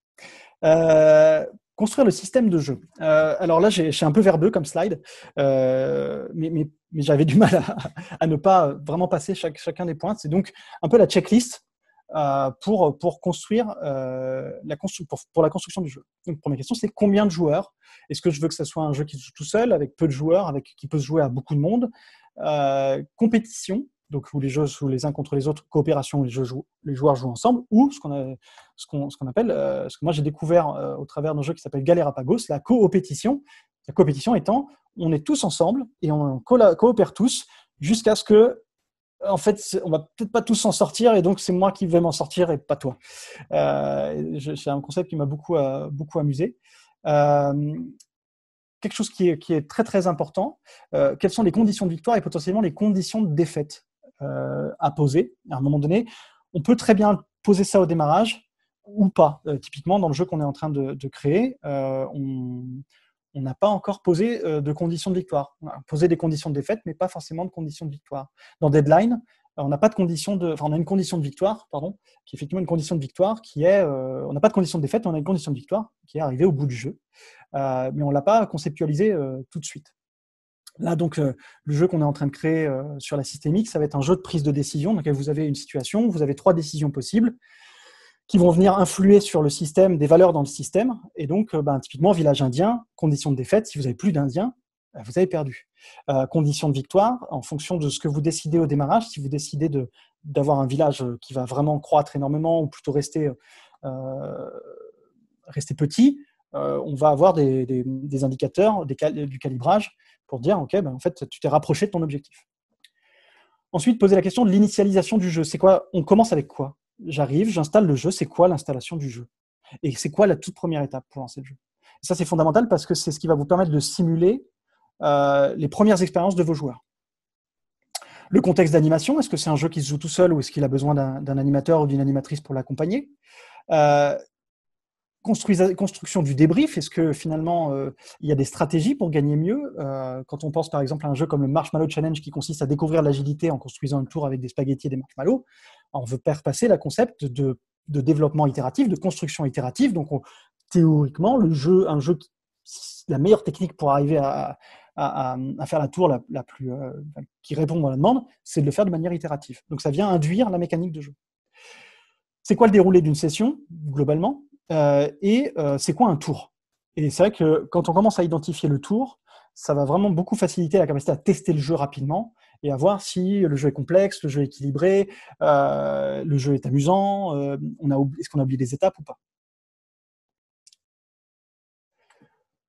Construire le système de jeu. Alors là, je suis un peu verbeux comme slide, mais j'avais du mal à ne pas vraiment passer chacun des points. C'est donc un peu la checklist pour construire pour la construction du jeu. Donc, première question, c'est combien de joueurs? Est-ce que je veux que ce soit un jeu qui se joue tout seul, avec peu de joueurs, qui peut se jouer à beaucoup de monde? Compétition, donc où les jeux jouent les uns contre les autres, coopération où les joueurs jouent ensemble, ou ce qu'on appelle, ce que moi j'ai découvert au travers d'un jeu qui s'appelle Galerapagos, la coopétition. La coopétition étant, on est tous ensemble et on coopère tous jusqu'à ce que, en fait, on va peut-être pas tous s'en sortir et donc c'est moi qui vais m'en sortir et pas toi. C'est un concept qui m'a beaucoup amusé. Quelque chose qui est très très important, quelles sont les conditions de victoire et potentiellement les conditions de défaite à poser. À un moment donné, on peut très bien poser ça au démarrage ou pas. Typiquement, dans le jeu qu'on est en train de créer, on n'a pas encore posé de conditions de victoire. On a posé des conditions de défaite, mais pas forcément de conditions de victoire. Dans Deadline, on n'a pas de condition on a une condition de victoire, pardon, qui est effectivement une condition de victoire qui est, on n'a pas de condition de défaite, mais on a une condition de victoire qui est arrivée au bout du jeu, mais on l'a pas conceptualisé tout de suite. Là, donc, le jeu qu'on est en train de créer sur la systémique, ça va être un jeu de prise de décision dans lequel vous avez une situation, vous avez 3 décisions possibles qui vont venir influer sur le système, des valeurs dans le système. Et donc, typiquement, village indien, condition de défaite, si vous n'avez plus d'Indiens, vous avez perdu. Condition de victoire, en fonction de ce que vous décidez au démarrage, si vous décidez d'avoir un village qui va vraiment croître énormément ou plutôt rester petit, on va avoir des indicateurs, du calibrage pour dire, OK, en fait, tu t'es rapproché de ton objectif. Ensuite, poser la question de l'initialisation du jeu. C'est quoi? On commence avec quoi? J'arrive, j'installe le jeu. C'est quoi l'installation du jeu? Et c'est quoi la toute première étape pour lancer le jeu? Et ça, c'est fondamental parce que c'est ce qui va vous permettre de simuler les premières expériences de vos joueurs. Le contexte d'animation, est-ce que c'est un jeu qui se joue tout seul ou est-ce qu'il a besoin d'un animateur ou d'une animatrice pour l'accompagner? Construction du débrief, est-ce que finalement il y a des stratégies pour gagner mieux? Quand on pense par exemple à un jeu comme le Marshmallow Challenge qui consiste à découvrir l'agilité en construisant une tour avec des spaghettis et des marshmallows, on veut faire passer le concept de de développement itératif, de construction itérative. Donc, théoriquement, la meilleure technique pour arriver à faire la tour la plus qui répond à la demande, c'est de le faire de manière itérative. Donc, ça vient induire la mécanique de jeu. C'est quoi le déroulé d'une session, globalement, et c'est quoi un tour? Et c'est vrai que quand on commence à identifier le tour, ça va vraiment beaucoup faciliter la capacité à tester le jeu rapidement et à voir si le jeu est complexe, le jeu est équilibré, le jeu est amusant, est-ce qu'on a oublié des étapes ou pas.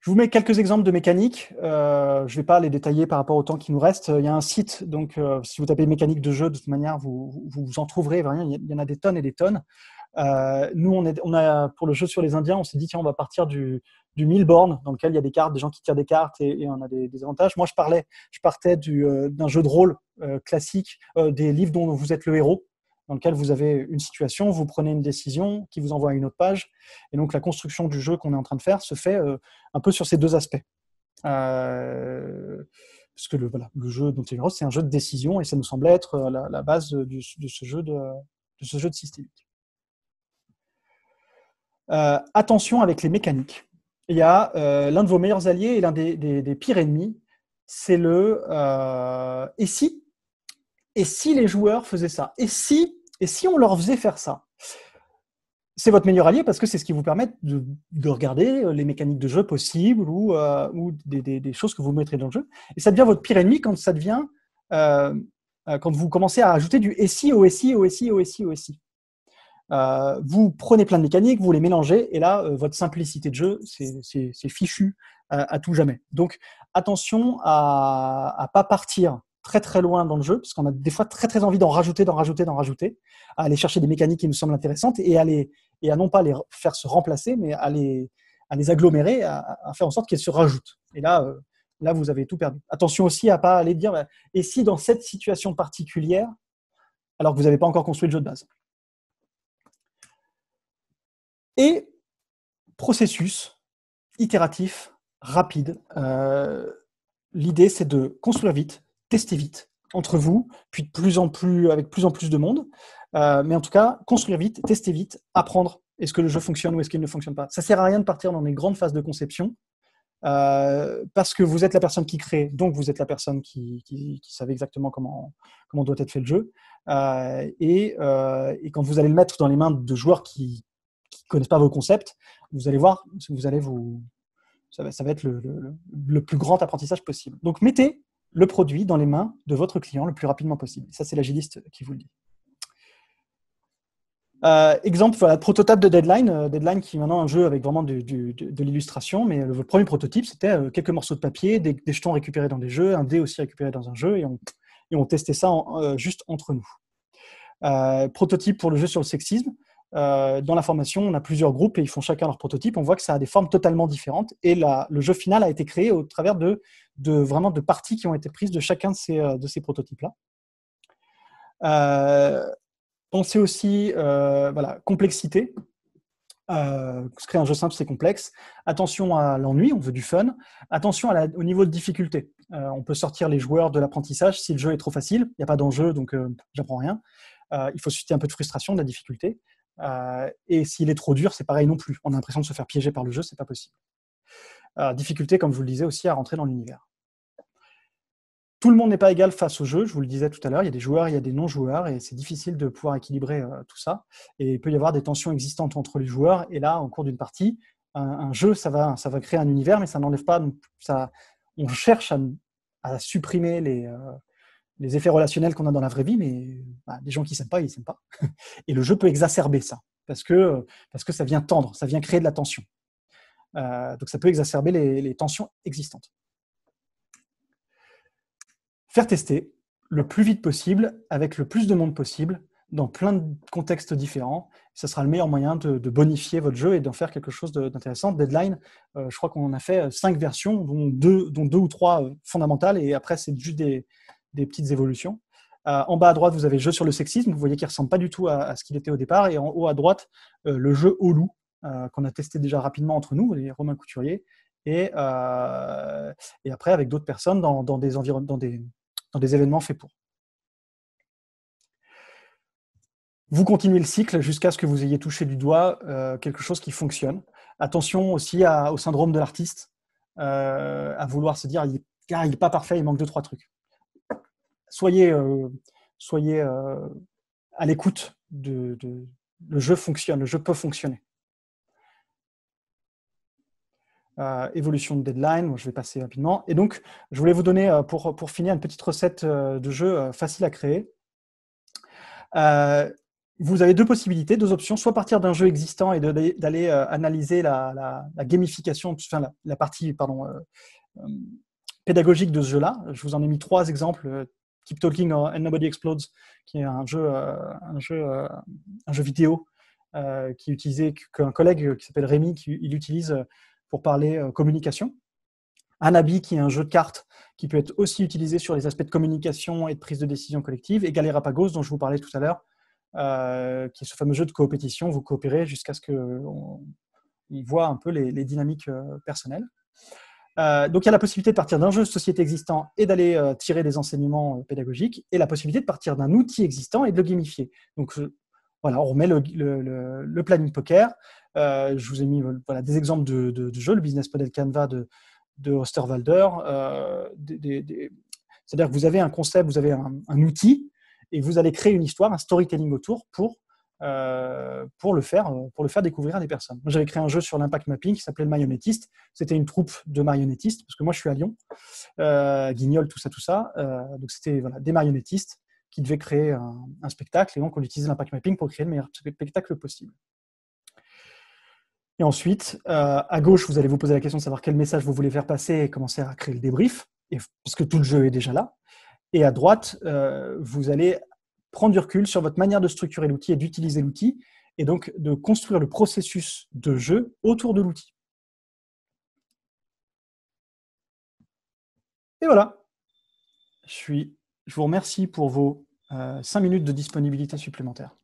Je vous mets quelques exemples de mécaniques. Je ne vais pas les détailler par rapport au temps qui nous reste. Il y a un site, donc si vous tapez mécanique de jeu, de toute manière, vous en trouverez. Il y en a des tonnes et des tonnes. Nous, on a pour le jeu sur les Indiens, on s'est dit tiens, on va partir du Milborn, dans lequel il y a des cartes, des gens qui tirent des cartes et on a des avantages. Moi, je partais d'un jeu de rôle classique, des livres dont vous êtes le héros, dans lequel vous avez une situation, vous prenez une décision qui vous envoie à une autre page. Et donc, la construction du jeu qu'on est en train de faire se fait un peu sur ces deux aspects. Parce que le jeu dont il est c'est un jeu de décision et ça nous semblait être la base de ce jeu de systémique. Attention avec les mécaniques. Il y a l'un de vos meilleurs alliés et l'un des pires ennemis, c'est le et si les joueurs faisaient ça, et si on leur faisait faire ça. C'est votre meilleur allié parce que c'est ce qui vous permet de regarder les mécaniques de jeu possibles ou des choses que vous mettrez dans le jeu. Et ça devient votre pire ennemi quand ça devient quand vous commencez à ajouter du et si au et si au et si au et si au et si. Vous prenez plein de mécaniques, vous les mélangez, et là, votre simplicité de jeu, c'est fichu à tout jamais. Donc, attention à pas partir très très loin dans le jeu, parce qu'on a des fois très très envie d'en rajouter, à aller chercher des mécaniques qui nous semblent intéressantes, et à non pas les faire se remplacer, mais à les agglomérer, à faire en sorte qu'elles se rajoutent. Et là, vous avez tout perdu. Attention aussi à pas aller dire, et si dans cette situation particulière, alors que vous n'avez pas encore construit le jeu de base. Et processus itératif, rapide. L'idée, c'est de construire vite, tester vite, entre vous, puis avec plus en plus de monde. Mais en tout cas, construire vite, tester vite, apprendre est-ce que le jeu fonctionne ou est-ce qu'il ne fonctionne pas. Ça ne sert à rien de partir dans des grandes phases de conception, parce que vous êtes la personne qui crée, donc vous êtes la personne qui savait exactement comment doit être fait le jeu. Et quand vous allez le mettre dans les mains de joueurs qui connaissent pas vos concepts, vous allez voir, ça va être le plus grand apprentissage possible. Donc, mettez le produit dans les mains de votre client le plus rapidement possible. Ça, c'est l'agiliste qui vous le dit. Exemple, prototype de Deadline. Deadline qui est maintenant un jeu avec vraiment de l'illustration, mais le premier prototype, c'était quelques morceaux de papier, des jetons récupérés dans des jeux, un dé aussi récupéré dans un jeu, et on testait ça juste entre nous. Prototype pour le jeu sur le sexisme. Dans la formation, on a plusieurs groupes et ils font chacun leur prototype. On voit que ça a des formes totalement différentes et le jeu final a été créé au travers vraiment de parties qui ont été prises de chacun de ces prototypes-là. Pensez aussi complexité. Créer un jeu simple, c'est complexe. Attention à l'ennui, on veut du fun. Attention au niveau de difficulté. On peut sortir les joueurs de l'apprentissage si le jeu est trop facile. Il n'y a pas d'enjeu, donc j'apprends rien. Il faut susciter un peu de frustration, de la difficulté. Et s'il est trop dur, c'est pareil non plus. On a l'impression de se faire piéger par le jeu, c'est pas possible. Difficulté, comme je vous le disais aussi, à rentrer dans l'univers. Tout le monde n'est pas égal face au jeu, je vous le disais tout à l'heure, il y a des joueurs, il y a des non-joueurs, et c'est difficile de pouvoir équilibrer tout ça. Et il peut y avoir des tensions existantes entre les joueurs, et là, en cours d'une partie, un jeu, ça va créer un univers, mais ça n'enlève pas... on cherche à supprimer les effets relationnels qu'on a dans la vraie vie, mais les gens qui ne s'aiment pas, ils ne s'aiment pas. Et le jeu peut exacerber ça, parce que ça vient tendre, ça vient créer de la tension. Donc ça peut exacerber les tensions existantes. Faire tester le plus vite possible, avec le plus de monde possible, dans plein de contextes différents. Ça sera le meilleur moyen de bonifier votre jeu et d'en faire quelque chose d'intéressant. Deadline, je crois qu'on en a fait 5 versions, dont deux ou 3 fondamentales, et après, c'est juste des petites évolutions. En bas à droite, vous avez le jeu sur le sexisme. Vous voyez qu'il ne ressemble pas du tout à ce qu'il était au départ. Et en haut à droite, le jeu au loup, qu'on a testé déjà rapidement entre nous, les Romains Couturier, et après avec d'autres personnes dans des événements faits pour. Vous continuez le cycle jusqu'à ce que vous ayez touché du doigt quelque chose qui fonctionne. Attention aussi au syndrome de l'artiste, à vouloir se dire il n'est pas parfait, il manque 2-3 trucs. Soyez à l'écoute le jeu fonctionne, le jeu peut fonctionner. Évolution de deadline, bon, je vais passer rapidement. Et donc, je voulais vous donner, pour finir, une petite recette de jeu facile à créer. Vous avez deux possibilités, deux options, soit partir d'un jeu existant et d'aller analyser la gamification, enfin la partie pédagogique de ce jeu-là. Je vous en ai mis 3 exemples. Keep Talking and Nobody Explodes, qui est un jeu vidéo qu'un collègue qui s'appelle Rémi, il utilise pour parler communication. Anabi, qui est un jeu de cartes qui peut être aussi utilisé sur les aspects de communication et de prise de décision collective, et Galerapagos, dont je vous parlais tout à l'heure, qui est ce fameux jeu de coopétition. Vous coopérez jusqu'à ce qu'on voit un peu les dynamiques personnelles. Donc il y a la possibilité de partir d'un jeu de société existant et d'aller tirer des enseignements pédagogiques, et la possibilité de partir d'un outil existant et de le gamifier. Donc voilà, on remet le planning poker. Je vous ai mis des exemples de jeux, le business model Canva de Osterwalder. C'est-à-dire que vous avez un concept, vous avez un outil, et vous allez créer une histoire, un storytelling autour pour le faire découvrir à des personnes. Moi, j'avais créé un jeu sur l'impact mapping qui s'appelait le marionnettiste. C'était une troupe de marionnettistes, parce que moi, je suis à Lyon, Guignol, tout ça. Donc, c'était des marionnettistes qui devaient créer un spectacle, et donc on utilisait l'impact mapping pour créer le meilleur spectacle possible. Et ensuite, à gauche, vous allez vous poser la question de savoir quel message vous voulez faire passer et commencer à créer le débrief, parce que tout le jeu est déjà là. Et à droite, vous allez prendre du recul sur votre manière de structurer l'outil et d'utiliser l'outil, et donc de construire le processus de jeu autour de l'outil. Et voilà. Je vous remercie pour vos 5 minutes de disponibilité supplémentaire.